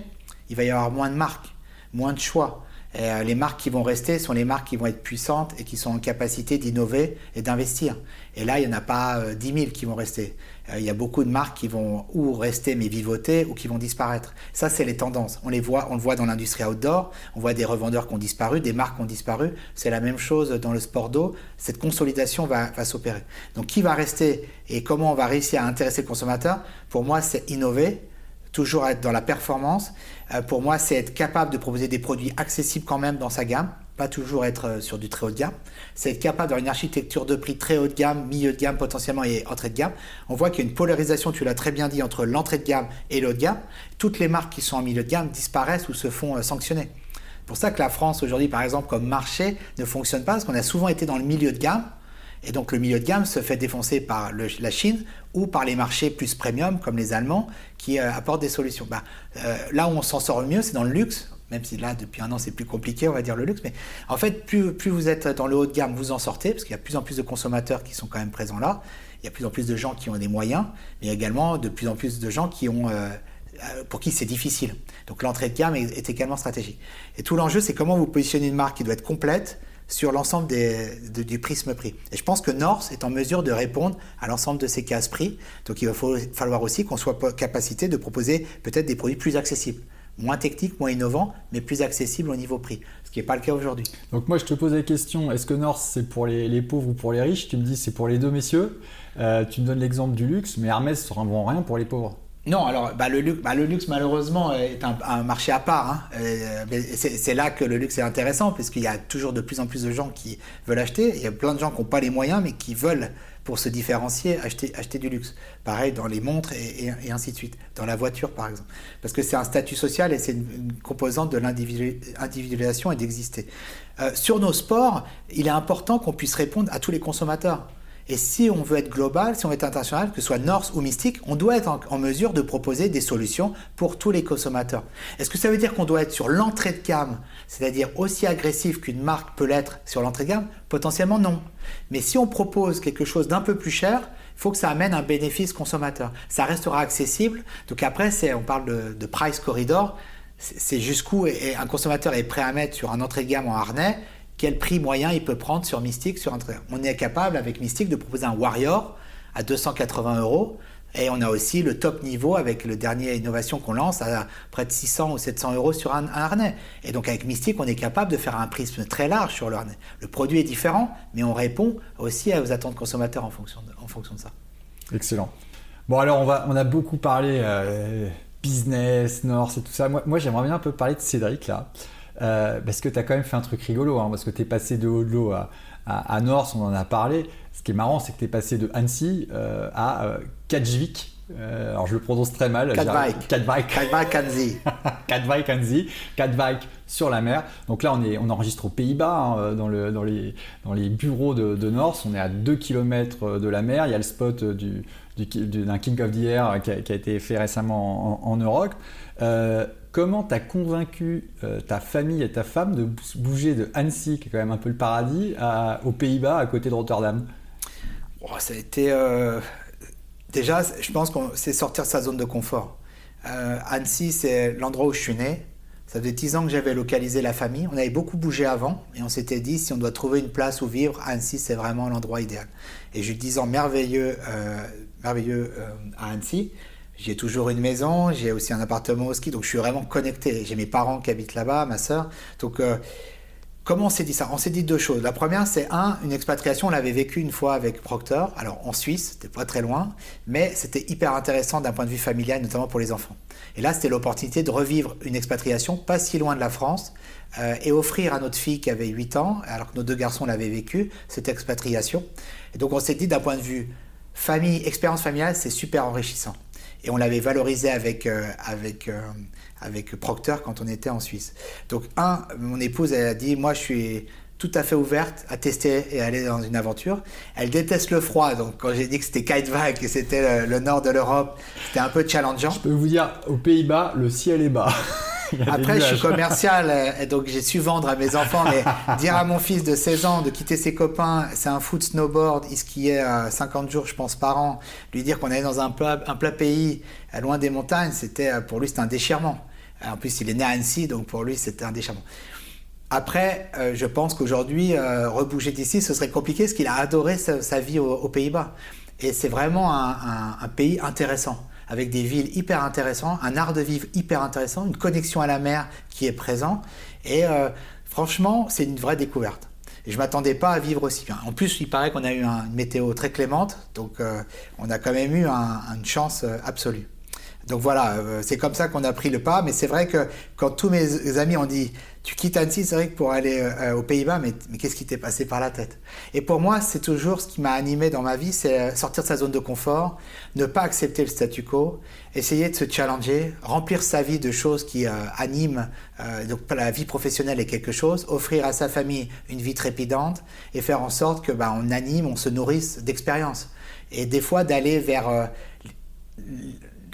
il va y avoir moins de marques, moins de choix. Et les marques qui vont rester sont les marques qui vont être puissantes et qui sont en capacité d'innover et d'investir. Et là, il n'y en a pas 10 000 qui vont rester. Il y a beaucoup de marques qui vont ou rester mais vivoter ou qui vont disparaître. Ça, c'est les tendances. On le voit dans l'industrie outdoor. On voit des revendeurs qui ont disparu, des marques qui ont disparu. C'est la même chose dans le sport d'eau. Cette consolidation va s'opérer. Donc, qui va rester et comment on va réussir à intéresser le consommateur? Pour moi, c'est innover. Toujours être dans la performance. Pour moi, c'est être capable de proposer des produits accessibles quand même dans sa gamme. pas toujours être sur du très haut de gamme. C'est être capable d'avoir une architecture de prix très haut de gamme, milieu de gamme potentiellement et entrée de gamme. On voit qu'il y a une polarisation, tu l'as très bien dit, entre l'entrée de gamme et le haut de gamme. Toutes les marques qui sont en milieu de gamme disparaissent ou se font sanctionner. C'est pour ça que la France aujourd'hui, par exemple, comme marché, ne fonctionne pas, parce qu'on a souvent été dans le milieu de gamme. Et donc le milieu de gamme se fait défoncer par la Chine ou par les marchés plus premium comme les Allemands qui apportent des solutions. Là où on s'en sort le mieux, c'est dans le luxe, même si là depuis un an c'est plus compliqué, on va dire le luxe. Mais en fait, plus vous êtes dans le haut de gamme, vous en sortez, parce qu'il y a de plus en plus de consommateurs qui sont quand même présents là. Il y a de plus en plus de gens qui ont des moyens, mais il y a également de plus en plus de gens qui ont... pour qui c'est difficile. Donc l'entrée de gamme est également stratégique. Et tout l'enjeu, c'est comment vous positionnez une marque qui doit être complète sur l'ensemble du prisme prix. Et je pense que North est en mesure de répondre à l'ensemble de ces cases prix. Donc il va falloir aussi qu'on soit capacité de proposer peut-être des produits plus accessibles. Moins techniques, moins innovants, mais plus accessibles au niveau prix. Ce qui n'est pas le cas aujourd'hui. Donc moi je te pose la question, est-ce que North c'est pour les pauvres ou pour les riches? Tu me dis c'est pour les deux messieurs. Tu me donnes l'exemple du luxe, mais Hermès ne vend rien pour les pauvres. Non, alors le luxe malheureusement est un marché à part. C'est là que le luxe est intéressant, puisqu'il y a toujours de plus en plus de gens qui veulent acheter. Il y a plein de gens qui n'ont pas les moyens, mais qui veulent, pour se différencier, acheter du luxe. Pareil dans les montres et ainsi de suite. Dans la voiture, par exemple. Parce que c'est un statut social et c'est une composante de l'individualisation et d'exister. Sur nos sports, il est important qu'on puisse répondre à tous les consommateurs. Et si on veut être global, si on veut être international, que ce soit North ou Mystique, on doit être en mesure de proposer des solutions pour tous les consommateurs. Est-ce que ça veut dire qu'on doit être sur l'entrée de gamme, c'est-à-dire aussi agressif qu'une marque peut l'être sur l'entrée de gamme? Potentiellement non. Mais si on propose quelque chose d'un peu plus cher, il faut que ça amène un bénéfice consommateur. Ça restera accessible. Donc après, on parle de price corridor. C'est jusqu'où un consommateur est prêt à mettre sur un entrée de gamme en harnais. Quel prix moyen il peut prendre sur Mystique sur un train. On est capable avec Mystique de proposer un Warrior à 280 € et on a aussi le top niveau avec le dernier innovation qu'on lance à près de 600 ou 700 € sur un harnais. Et donc avec Mystique, on est capable de faire un prisme très large sur le harnais. Le produit est différent, mais on répond aussi aux attentes consommateurs en fonction de ça. Excellent. Bon alors on a beaucoup parlé business, North et tout ça. Moi j'aimerais bien un peu parler de Cédric là. Parce que tu as quand même fait un truc rigolo, parce que tu es passé de Haut-de-l'Eau à North, on en a parlé. Ce qui est marrant, c'est que tu es passé de Annecy à Katwijk. Alors je le prononce très mal. Katwijk sur la mer. Donc là, on enregistre aux Pays-Bas, dans les bureaux de North. On est à 2 km de la mer. Il y a le spot d'un King of the Air qui a été fait récemment en Europe. Comment tu as convaincu ta famille et ta femme de bouger de Annecy, qui est quand même un peu le paradis, aux Pays-Bas, à côté de Rotterdam? Ça a été... Déjà, je pense que c'est sortir de sa zone de confort. Annecy, c'est l'endroit où je suis né. Ça faisait 10 ans que j'avais localisé la famille. On avait beaucoup bougé avant et on s'était dit, si on doit trouver une place où vivre, Annecy, c'est vraiment l'endroit idéal. Et j'ai eu 10 ans merveilleux à Annecy. J'ai toujours une maison, j'ai aussi un appartement au ski, donc je suis vraiment connecté. J'ai mes parents qui habitent là-bas, ma sœur. Donc, comment on s'est dit ça? On s'est dit deux choses. La première, c'est une expatriation, on l'avait vécu une fois avec Procter, alors en Suisse, c'était pas très loin, mais c'était hyper intéressant d'un point de vue familial, notamment pour les enfants. Et là, c'était l'opportunité de revivre une expatriation pas si loin de la France et offrir à notre fille qui avait 8 ans, alors que nos 2 garçons l'avaient vécu, cette expatriation. Et donc, on s'est dit d'un point de vue famille, expérience familiale, c'est super enrichissant. Et on l'avait valorisé avec Procter quand on était en Suisse. Donc, mon épouse, elle a dit, moi, je suis tout à fait ouverte à tester et à aller dans une aventure. Elle déteste le froid, donc quand j'ai dit que c'était Katwijk et c'était le nord de l'Europe, c'était un peu challengeant. Je peux vous dire, aux Pays-Bas, le ciel est bas. Après, je suis commercial, et donc j'ai su vendre à mes enfants, mais dire à mon fils de 16 ans de quitter ses copains, c'est un foot snowboard, il skiait 50 jours, je pense, par an, lui dire qu'on allait dans un plat pays, loin des montagnes, pour lui, c'était un déchirement. En plus, il est né à Annecy, donc pour lui, c'était un déchirement. Après, je pense qu'aujourd'hui, rebouger d'ici, ce serait compliqué, parce qu'il a adoré sa vie aux Pays-Bas. Et c'est vraiment un pays intéressant, avec des villes hyper intéressantes, un art de vivre hyper intéressant, une connexion à la mer qui est présent. Et franchement, c'est une vraie découverte. Et je ne m'attendais pas à vivre aussi bien. En plus, il paraît qu'on a eu une météo très clémente, donc on a quand même eu une chance absolue. Donc voilà, c'est comme ça qu'on a pris le pas. Mais c'est vrai que quand tous mes amis ont dit tu quittes Annecy, c'est vrai que pour aller aux Pays-Bas, mais qu'est-ce qui t'est passé par la tête? Et pour moi, c'est toujours ce qui m'a animé dans ma vie, c'est sortir de sa zone de confort, ne pas accepter le statu quo, essayer de se challenger, remplir sa vie de choses qui animent. Donc la vie professionnelle est quelque chose, offrir à sa famille une vie trépidante et faire en sorte que on anime, on se nourrisse d'expériences. Et des fois d'aller vers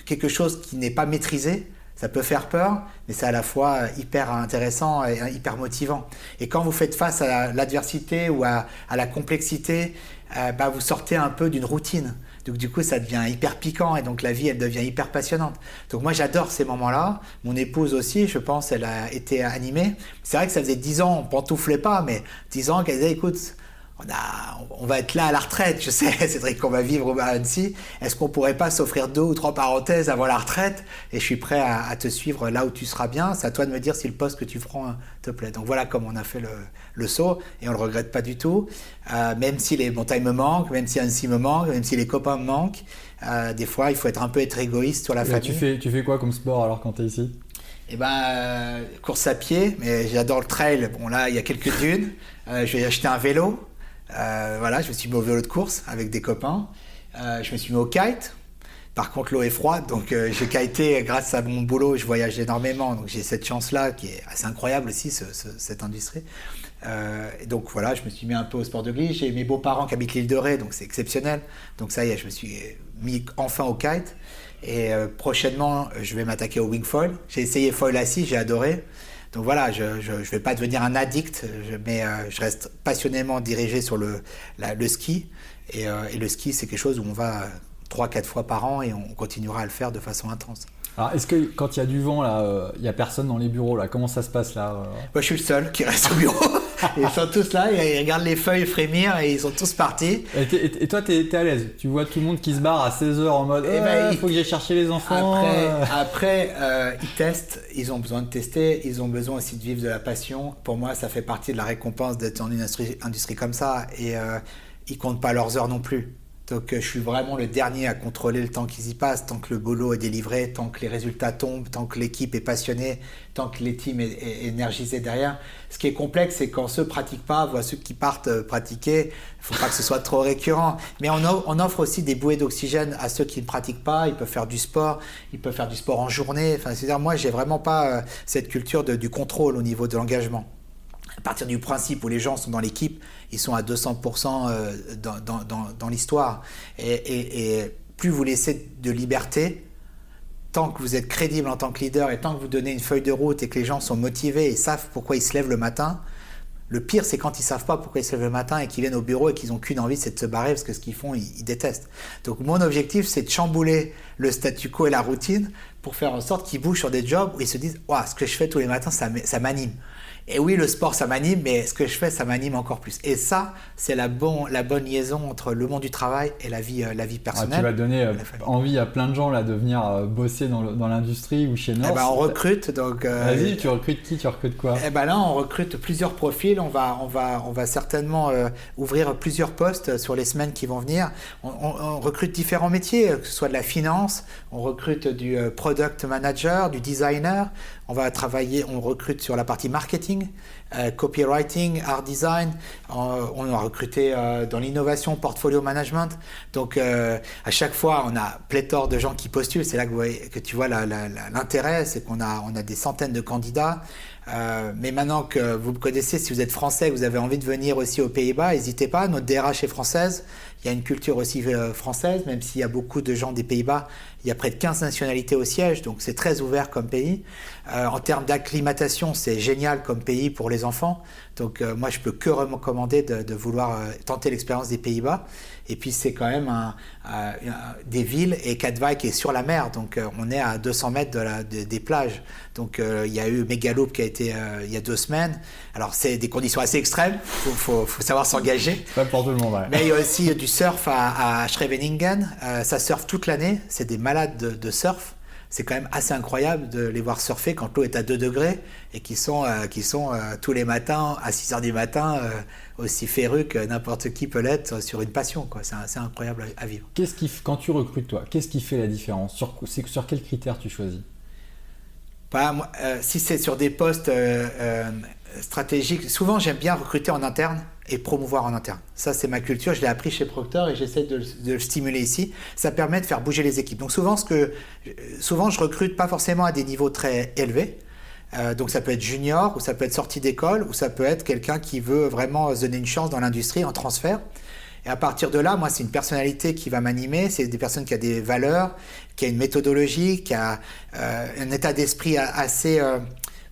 quelque chose qui n'est pas maîtrisé, ça peut faire peur, mais c'est à la fois hyper intéressant et hyper motivant. Et quand vous faites face à l'adversité ou à la complexité, vous sortez un peu d'une routine. Donc du coup, ça devient hyper piquant et donc la vie, elle devient hyper passionnante. Donc moi, j'adore ces moments-là. Mon épouse aussi, je pense, elle a été animée. C'est vrai que ça faisait 10 ans, on pantouflait pas, mais 10 ans qu'elle disait, écoute, on va être là à la retraite, je sais, Cédric, qu'on va vivre à Annecy. Est-ce qu'on pourrait pas s'offrir 2 ou 3 parenthèses avant la retraite? Et je suis prêt à te suivre là où tu seras bien. C'est à toi de me dire si le poste que tu prends te plaît. Donc voilà comment on a fait le saut et on le regrette pas du tout. Même si les montagnes me manquent, même si Annecy me manque, même si les copains me manquent, des fois il faut être égoïste sur la famille. Tu fais quoi comme sport alors quand tu es ici? Course à pied, mais j'adore le trail. Bon là, il y a quelques dunes. Je vais acheter un vélo. Je me suis mis au vélo de course avec des copains. Je me suis mis au kite. Par contre, l'eau est froide, donc j'ai kité grâce à mon boulot. Je voyage énormément, donc j'ai cette chance-là qui est assez incroyable aussi, cette industrie. Donc voilà, je me suis mis un peu au sport de glisse. J'ai mes beaux-parents qui habitent l'île de Ré, donc c'est exceptionnel. Donc ça y est, je me suis mis enfin au kite. Et prochainement, je vais m'attaquer au wing foil. J'ai essayé foil assis, j'ai adoré. Donc voilà, je ne vais pas devenir un addict, mais je reste passionnément dirigé sur le ski. Et le ski, c'est quelque chose où on va 3-4 fois par an et on continuera à le faire de façon intense. Alors, est-ce que quand il y a du vent, là, il n'y a personne dans les bureaux, là? Comment ça se passe, là? Moi, je suis le seul qui reste au bureau. Ils sont tous là, ils regardent les feuilles frémir et ils sont tous partis. Et toi, t'es à l'aise? Tu vois tout le monde qui se barre à 16h en mode il faut que j'aille chercher les enfants. Après ils testent, ils ont besoin de tester, ils ont besoin aussi de vivre de la passion. Pour moi, ça fait partie de la récompense d'être dans une industrie comme ça. Et ils comptent pas leurs heures non plus. Donc je suis vraiment le dernier à contrôler le temps qu'ils y passent, tant que le boulot est délivré, tant que les résultats tombent, tant que l'équipe est passionnée, tant que les teams est énergisé derrière. Ce qui est complexe, c'est quand ceux ne pratiquent pas voient ceux qui partent pratiquer. Il ne faut pas que ce soit trop récurrent. Mais on offre aussi des bouées d'oxygène à ceux qui ne pratiquent pas. Ils peuvent faire du sport, ils peuvent faire du sport en journée. Enfin, c'est-à-dire, moi, je n'ai vraiment pas cette culture du contrôle au niveau de l'engagement. À partir du principe où les gens sont dans l'équipe, ils sont à 200% dans l'histoire. Et plus vous laissez de liberté, tant que vous êtes crédible en tant que leader et tant que vous donnez une feuille de route et que les gens sont motivés et savent pourquoi ils se lèvent le matin, le pire, c'est quand ils ne savent pas pourquoi ils se lèvent le matin et qu'ils viennent au bureau et qu'ils n'ont qu'une envie, c'est de se barrer parce que ce qu'ils font, ils détestent. Donc mon objectif, c'est de chambouler le statu quo et la routine pour faire en sorte qu'ils bougent sur des jobs où ils se disent « Ouah, ce que je fais tous les matins, ça m'anime ». Et oui, le sport, ça m'anime, mais ce que je fais, ça m'anime encore plus. Et ça, c'est la bonne liaison entre le monde du travail et la vie personnelle. Tu vas donner envie à plein de gens là, de venir bosser dans l'industrie ou chez North. On recrute. Donc, vas-y, tu recrutes qui? Tu recrutes quoi? Là, on recrute plusieurs profils. On va certainement ouvrir plusieurs postes sur les semaines qui vont venir. On recrute différents métiers, que ce soit de la finance, on recrute du product manager, du designer. On recrute sur la partie marketing, copywriting, art design. On a recruté dans l'innovation, portfolio management. Donc, à chaque fois, on a pléthore de gens qui postulent. C'est là que tu vois l'intérêt, c'est qu'on a des centaines de candidats. Mais maintenant que vous me connaissez, si vous êtes français, que vous avez envie de venir aussi aux Pays-Bas, n'hésitez pas. Notre DRH est française. Il y a une culture aussi française, même s'il y a beaucoup de gens des Pays-Bas. Il y a près de 15 nationalités au siège, donc c'est très ouvert comme pays. En termes d'acclimatation, c'est génial comme pays pour les enfants. Donc moi, je peux que recommander de vouloir tenter l'expérience des Pays-Bas. Et puis c'est quand même des villes, et Katwijk est sur la mer, donc on est à 200 mètres des plages. Donc il y a eu Megaloop qui a été il y a 2 semaines. Alors c'est des conditions assez extrêmes, faut savoir s'engager. Pas pour tout le monde, ouais. Mais il y a aussi du surf à Scheveningen. Ça surfe toute l'année, c'est des malades de surf. c'est quand même assez incroyable de les voir surfer quand l'eau est à 2 degrés et qui sont tous les matins à 6 heures du matin aussi férus que n'importe qui peut l'être sur une passion, quoi. C'est assez incroyable à vivre. Quand tu recrutes, toi, qu'est-ce qui fait la différence? Sur quels critères tu choisis? Si c'est sur des postes stratégiques, souvent j'aime bien recruter en interne et promouvoir en interne. Ça, c'est ma culture, je l'ai appris chez Procter et j'essaie de le stimuler ici. Ça permet de faire bouger les équipes. Donc souvent je recrute pas forcément à des niveaux très élevés. Donc ça peut être junior, ou ça peut être sorti d'école, ou ça peut être quelqu'un qui veut vraiment se donner une chance dans l'industrie en transfert. Et à partir de là, moi, c'est une personnalité qui va m'animer, c'est des personnes qui ont des valeurs, qui a une méthodologie, qui a un état d'esprit assez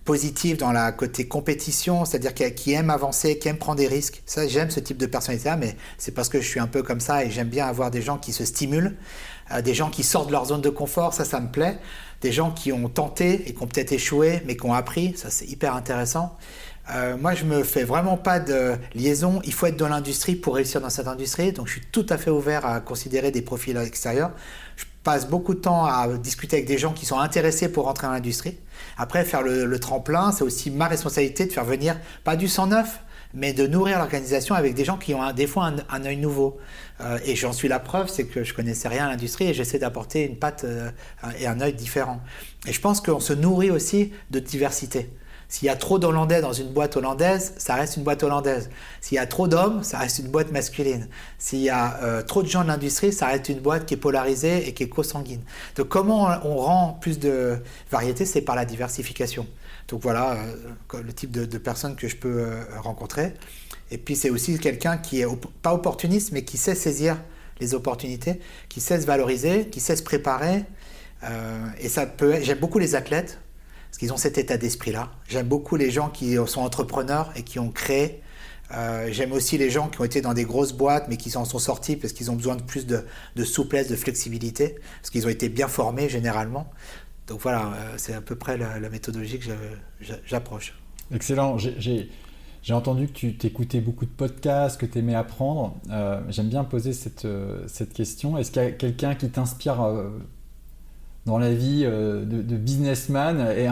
positif dans la côté compétition, c'est-à-dire qui aime avancer, qui aime prendre des risques. Ça, j'aime ce type de personnalité-là, mais c'est parce que je suis un peu comme ça et j'aime bien avoir des gens qui se stimulent, des gens qui sortent de leur zone de confort, ça me plaît. Des gens qui ont tenté et qui ont peut-être échoué, mais qui ont appris, ça c'est hyper intéressant. Moi, je me fais vraiment pas de liaison. Il faut être dans l'industrie pour réussir dans cette industrie. Donc, je suis tout à fait ouvert à considérer des profils extérieurs. Je passe beaucoup de temps à discuter avec des gens qui sont intéressés pour rentrer dans l'industrie. Après, faire le tremplin, c'est aussi ma responsabilité de faire venir, pas du sang neuf, mais de nourrir l'organisation avec des gens qui ont des fois un œil nouveau. Et j'en suis la preuve, c'est que je connaissais rien à l'industrie et j'essaie d'apporter une patte et un œil différent. Et je pense qu'on se nourrit aussi de diversité. S'il y a trop d'Hollandais dans une boîte hollandaise, ça reste une boîte hollandaise. S'il y a trop d'hommes, ça reste une boîte masculine. S'il y a trop de gens de l'industrie, ça reste une boîte qui est polarisée et qui est co-sanguine. Donc comment on rend plus de variété? C'est par la diversification. Donc voilà le type de personnes que je peux rencontrer. Et puis c'est aussi quelqu'un qui est pas opportuniste, mais qui sait saisir les opportunités, qui sait se valoriser, qui sait se préparer. Et j'aime beaucoup les athlètes, parce qu'ils ont cet état d'esprit-là. J'aime beaucoup les gens qui sont entrepreneurs et qui ont créé. J'aime aussi les gens qui ont été dans des grosses boîtes, mais qui s'en sont sortis parce qu'ils ont besoin de plus de souplesse, de flexibilité, parce qu'ils ont été bien formés généralement. Donc voilà, c'est à peu près la méthodologie que j'approche. Excellent. J'ai entendu que tu t'écoutais beaucoup de podcasts, que tu aimais apprendre. J'aime bien poser cette question. Est-ce qu'il y a quelqu'un qui t'inspire dans la vie de businessman et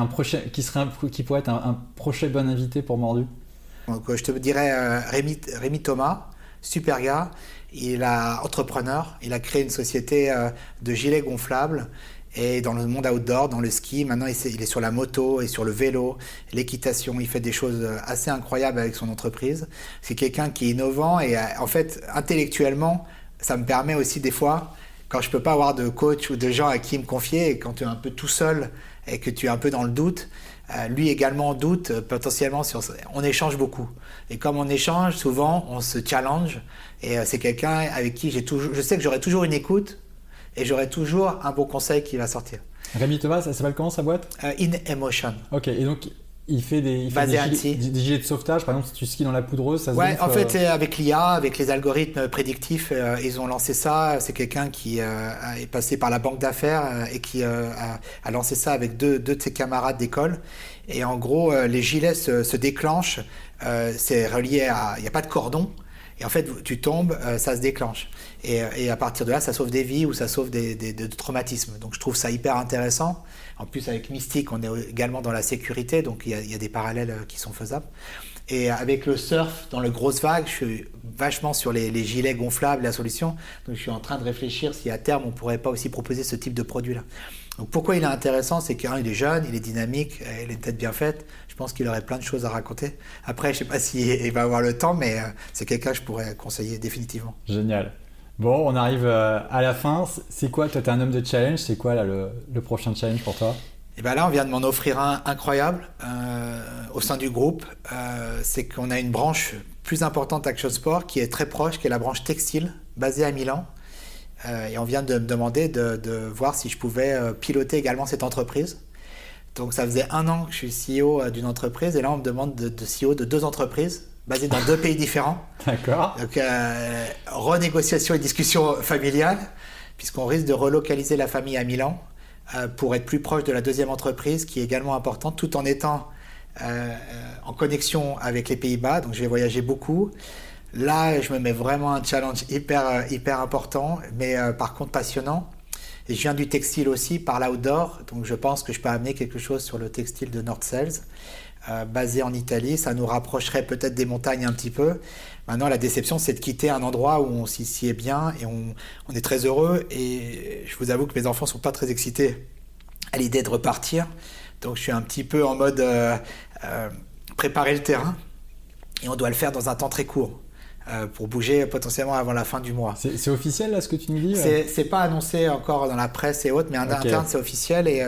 qui pourrait être un prochain bon invité pour Mordu? Donc, je te dirais Rémi Thomas, super gars. Il est entrepreneur. Il a créé une société de gilets gonflables. Et dans le monde outdoor, dans le ski, maintenant il est sur la moto et sur le vélo, l'équitation. Il fait des choses assez incroyables avec son entreprise. C'est quelqu'un qui est innovant et en fait, intellectuellement, ça me permet aussi des fois, quand je peux pas avoir de coach ou de gens à qui me confier, et quand tu es un peu tout seul et que tu es un peu dans le doute, lui également doute potentiellement on échange beaucoup. Et comme on échange, souvent on se challenge et c'est quelqu'un avec qui je sais que j'aurai toujours une écoute et j'aurai toujours un bon conseil qui va sortir. Rémi Thomas, ça s'appelle comment sa boîte? In Emotion. Ok, et donc il fait des gilets de sauvetage, par exemple si tu skis dans la poudreuse, ça se gonfle. En fait, avec l'IA, avec les algorithmes prédictifs, ils ont lancé ça. C'est quelqu'un qui est passé par la banque d'affaires et qui a lancé ça avec deux de ses camarades d'école. Et en gros, les gilets se déclenchent, c'est relié il n'y a pas de cordon. Et en fait, tu tombes, ça se déclenche. Et à partir de là, ça sauve des vies ou ça sauve des traumatismes. Donc je trouve ça hyper intéressant. En plus, avec Mystique, on est également dans la sécurité, donc il y a des parallèles qui sont faisables. Et avec le surf, dans les grosses vagues, je suis vachement sur les gilets gonflables, la solution. Donc je suis en train de réfléchir si à terme, on ne pourrait pas aussi proposer ce type de produit-là. Donc pourquoi il est intéressant, c'est qu'il est jeune, il est dynamique, il a une tête bien faite. Je pense qu'il aurait plein de choses à raconter. Après, je ne sais pas s'il va avoir le temps, mais c'est quelqu'un que je pourrais conseiller définitivement. Génial. Bon, on arrive à la fin. C'est quoi, toi, tu es un homme de challenge. C'est quoi là, le prochain challenge pour toi? Et bien là, on vient de m'en offrir un incroyable au sein du groupe. C'est qu'on a une branche plus importante d'Action Sport qui est très proche, qui est la branche textile, basée à Milan. Et on vient de me demander de voir si je pouvais piloter également cette entreprise. Donc ça faisait 1 an que je suis CEO d'une entreprise et là on me demande de CEO de 2 entreprises basées dans 2 pays différents. D'accord. Donc renégociation et discussion familiale puisqu'on risque de relocaliser la famille à Milan pour être plus proche de la 2e entreprise qui est également importante tout en étant en connexion avec les Pays-Bas. Donc je vais voyager beaucoup. Là, je me mets vraiment un challenge hyper important, mais par contre passionnant. Et je viens du textile aussi par l'outdoor, donc je pense que je peux amener quelque chose sur le textile de Nord Sales, basé en Italie. Ça nous rapprocherait peut-être des montagnes un petit peu. Maintenant, la déception, c'est de quitter un endroit où on s'y est bien et on est très heureux. Et je vous avoue que mes enfants ne sont pas très excités à l'idée de repartir. Donc je suis un petit peu en mode préparer le terrain. Et on doit le faire dans un temps très court pour bouger potentiellement avant la fin du mois. C'est officiel là ce que tu nous dis C'est pas annoncé encore dans la presse et autres, mais en interne c'est officiel et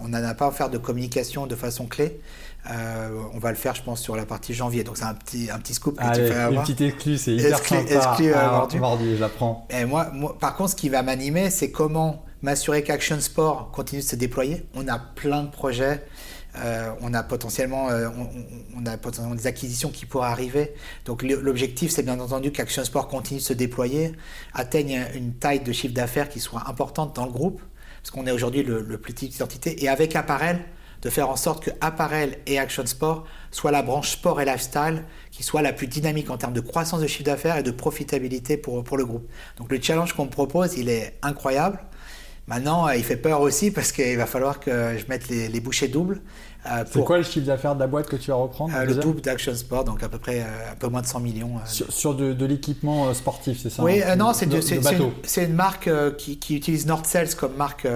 on n'en a pas à faire de communication de façon clé. On va le faire, je pense, sur la partie janvier. Donc c'est un petit scoop que tu fais avoir. Une petite exclue, c'est hyper sympa. Mardi, je la prends. Et moi, par contre, ce qui va m'animer, c'est comment m'assurer qu'Action Sport continue de se déployer. On a plein de projets. On a potentiellement des acquisitions qui pourraient arriver. Donc l'objectif, c'est bien entendu qu'Action Sport continue de se déployer, atteigne une taille de chiffre d'affaires qui soit importante dans le groupe, parce qu'on est aujourd'hui le plus petite entité, et avec Apparel, de faire en sorte que Apparel et Action Sport soient la branche sport et lifestyle qui soit la plus dynamique en termes de croissance de chiffre d'affaires et de profitabilité pour le groupe. Donc le challenge qu'on me propose, il est incroyable. Maintenant, il fait peur aussi parce qu'il va falloir que je mette les bouchées doubles. C'est quoi le chiffre d'affaires de la boîte que tu vas reprendre le double d'Action Sport, donc à peu près un peu moins de 100 millions. Sur de l'équipement sportif, c'est ça? Oui, non, c'est une marque qui utilise Nord Sales comme marque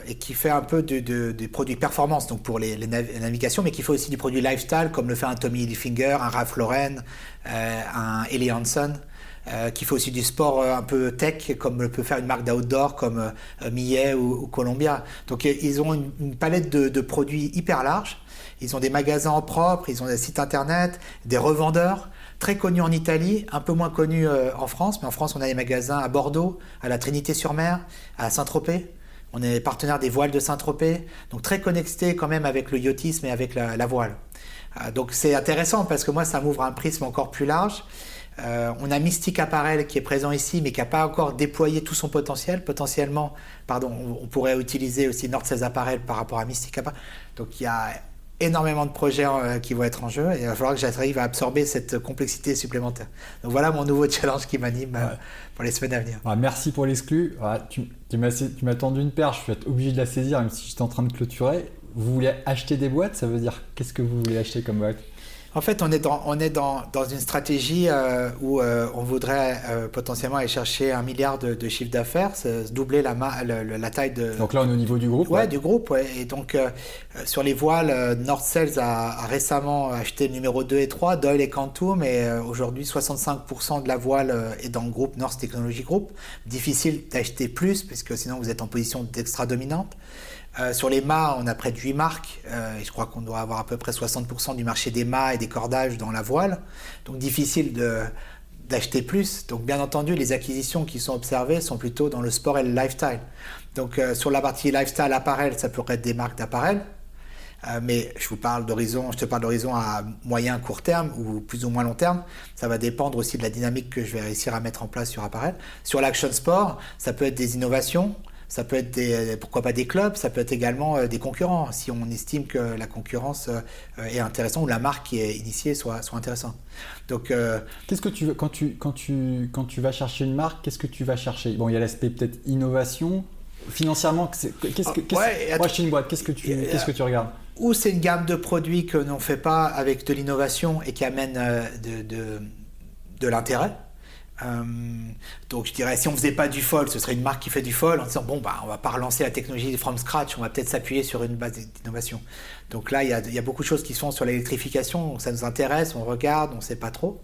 et qui fait un peu des produits performance, donc pour les navigations, mais qui fait aussi du produit lifestyle, comme le fait un Tommy Hilfiger, un Ralph Lauren, un Helly Hansen. Qui fait aussi du sport un peu tech, comme le peut faire une marque d'outdoor comme Millet ou Columbia. Donc ils ont une palette de produits hyper large. Ils ont des magasins en propre, ils ont des sites internet, des revendeurs très connus en Italie, un peu moins connus en France. Mais en France, on a des magasins à Bordeaux, à la Trinité-sur-Mer, à Saint-Tropez. On est partenaire des voiles de Saint-Tropez, donc très connecté quand même avec le yachtisme et avec la voile. Donc c'est intéressant parce que moi, ça m'ouvre un prisme encore plus large. On a Mystic Apparel qui est présent ici mais qui n'a pas encore déployé tout son potentiel. Potentiellement, on pourrait utiliser aussi Nord Sales Apparel par rapport à Mystic Apparel. Donc il y a énormément de projets qui vont être en jeu et il va falloir que j'arrive à absorber cette complexité supplémentaire. Donc voilà mon nouveau challenge qui m'anime pour les semaines à venir. Merci pour l'exclu. Tu m'as tendu une perche, je vais être obligé de la saisir même si j'étais en train de clôturer. Vous voulez acheter des boîtes, ça veut dire qu'est-ce que vous voulez acheter comme boîte? En fait, on est dans une stratégie où on voudrait potentiellement aller chercher 1 milliard de chiffre d'affaires, doubler la taille de... Donc là, on est au niveau du groupe. Ouais, du groupe. Ouais. Et donc, sur les voiles, Nord Sales a récemment acheté le numéro 2 et 3, Doyle et Quantum, et aujourd'hui, 65% de la voile est dans le groupe North Technology Group. Difficile d'acheter plus, parce que sinon, vous êtes en position d'extra dominante. Sur les mâts, on a près de 8 marques et je crois qu'on doit avoir à peu près 60% du marché des mâts et des cordages dans la voile. Donc difficile d'acheter plus. Donc bien entendu, les acquisitions qui sont observées sont plutôt dans le sport et le lifestyle. Donc sur la partie lifestyle apparel, ça pourrait être des marques d'apparel. Mais je te parle d'horizon à moyen, court terme ou plus ou moins long terme. Ça va dépendre aussi de la dynamique que je vais réussir à mettre en place sur apparel. Sur l'action sport, ça peut être des innovations. Ça peut être pourquoi pas des clubs, ça peut être également des concurrents, si on estime que la concurrence est intéressante ou la marque qui est initiée soit intéressante. Donc, qu'est-ce que tu veux quand tu vas chercher une marque, qu'est-ce que tu vas chercher? Bon, il y a l'aspect peut-être innovation. Financièrement, pour acheter une boîte, qu'est-ce que tu regardes? Ou c'est une gamme de produits que l'on ne fait pas avec de l'innovation et qui amène de l'intérêt. Donc je dirais si on faisait pas du foil, ce serait une marque qui fait du foil en disant on va pas relancer la technologie from scratch, on va peut-être s'appuyer sur une base d'innovation. Donc là il y a beaucoup de choses qui se font sur l'électrification, donc ça nous intéresse, on regarde, on sait pas trop.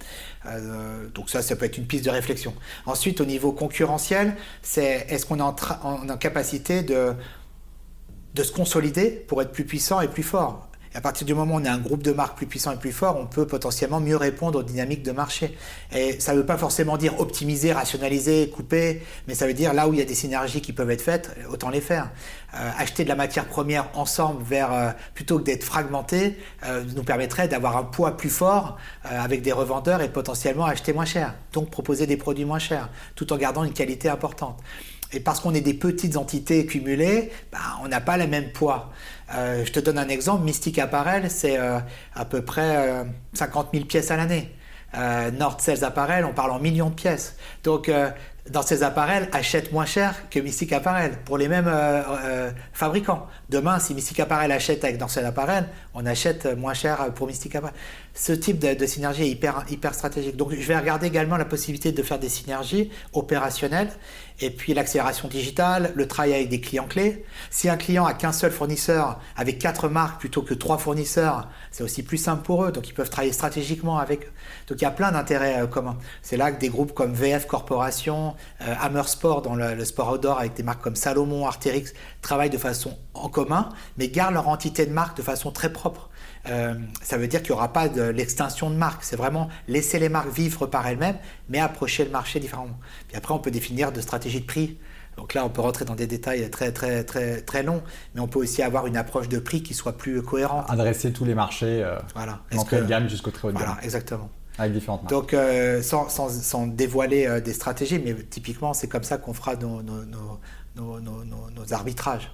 Donc ça peut être une piste de réflexion. Ensuite au niveau concurrentiel, c'est est-ce qu'on est en capacité de se consolider pour être plus puissant et plus fort. Et à partir du moment où on a un groupe de marques plus puissant et plus fort, on peut potentiellement mieux répondre aux dynamiques de marché. Et ça ne veut pas forcément dire optimiser, rationaliser, couper, mais ça veut dire là où il y a des synergies qui peuvent être faites, autant les faire. Acheter de la matière première ensemble plutôt que d'être fragmenté nous permettrait d'avoir un poids plus fort avec des revendeurs et potentiellement acheter moins cher. Donc proposer des produits moins chers, tout en gardant une qualité importante. Et parce qu'on est des petites entités cumulées, on n'a pas le même poids. Je te donne un exemple, Mystic Apparel, c'est à peu près 50 000 pièces à l'année. Nord Sales Apparel, on parle en millions de pièces. Donc dans ces appareils achètent moins cher que Mystic Apparel pour les mêmes fabricants. Demain, si Mystic Apparel achète avec Dorsal Apparel, on achète moins cher pour Mystic Apparel. Ce type de synergie est hyper stratégique. Donc, je vais regarder également la possibilité de faire des synergies opérationnelles et puis l'accélération digitale, le travail avec des clients clés. Si un client a qu'un seul fournisseur avec 4 marques plutôt que 3 fournisseurs, c'est aussi plus simple pour eux. Donc, ils peuvent travailler stratégiquement avec eux. Donc, il y a plein d'intérêts communs. C'est là que des groupes comme VF Corporation, Hammer Sport dans le sport outdoor avec des marques comme Salomon, Arc'teryx travaillent de façon en commun, mais gardent leur entité de marque de façon très propre. Ça veut dire qu'il n'y aura pas de l'extinction de marque. C'est vraiment laisser les marques vivre par elles-mêmes, mais approcher le marché différemment. Puis après, on peut définir de stratégie de prix. Donc là, on peut rentrer dans des détails très longs, mais on peut aussi avoir une approche de prix qui soit plus cohérente. Adresser tous les marchés, l'entrée de gamme jusqu'au très haut de gamme. Voilà, exactement. Avec différentes marques. Donc, sans dévoiler des stratégies, mais typiquement, c'est comme ça qu'on fera nos arbitrages.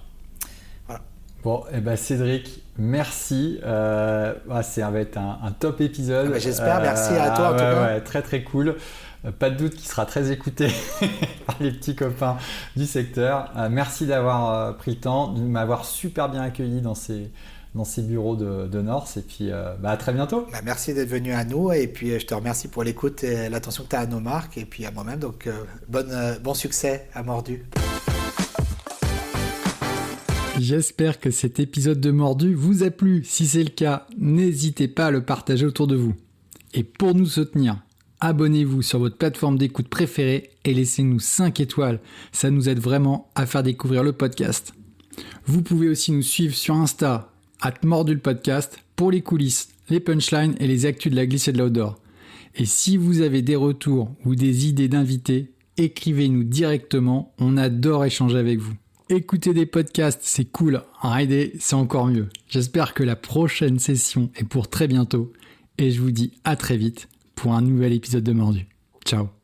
Voilà. Bon, Cédric, merci. Ça va être un top épisode. J'espère, merci à toi en tout cas. Ouais, très très cool. Pas de doute qu'il sera très écouté par les petits copains du secteur. Merci d'avoir pris le temps, de m'avoir super bien accueilli dans ces bureaux de Norse. Et puis, à très bientôt. Merci d'être venu à nous. Et puis, je te remercie pour l'écoute et l'attention que tu as à nos marques. Et puis, à moi-même. Donc, bon succès à Mordu. J'espère que cet épisode de Mordu vous a plu. Si c'est le cas, n'hésitez pas à le partager autour de vous. Et pour nous soutenir, abonnez-vous sur votre plateforme d'écoute préférée et laissez-nous 5 étoiles. Ça nous aide vraiment à faire découvrir le podcast. Vous pouvez aussi nous suivre sur Insta, @mordulpodcast, pour les coulisses, les punchlines et les actus de la glisse et de l'outdoor. Et si vous avez des retours ou des idées d'invités, écrivez-nous directement, on adore échanger avec vous. Écouter des podcasts, c'est cool, rider, c'est encore mieux. J'espère que la prochaine session est pour très bientôt et je vous dis à très vite pour un nouvel épisode de Mordu. Ciao.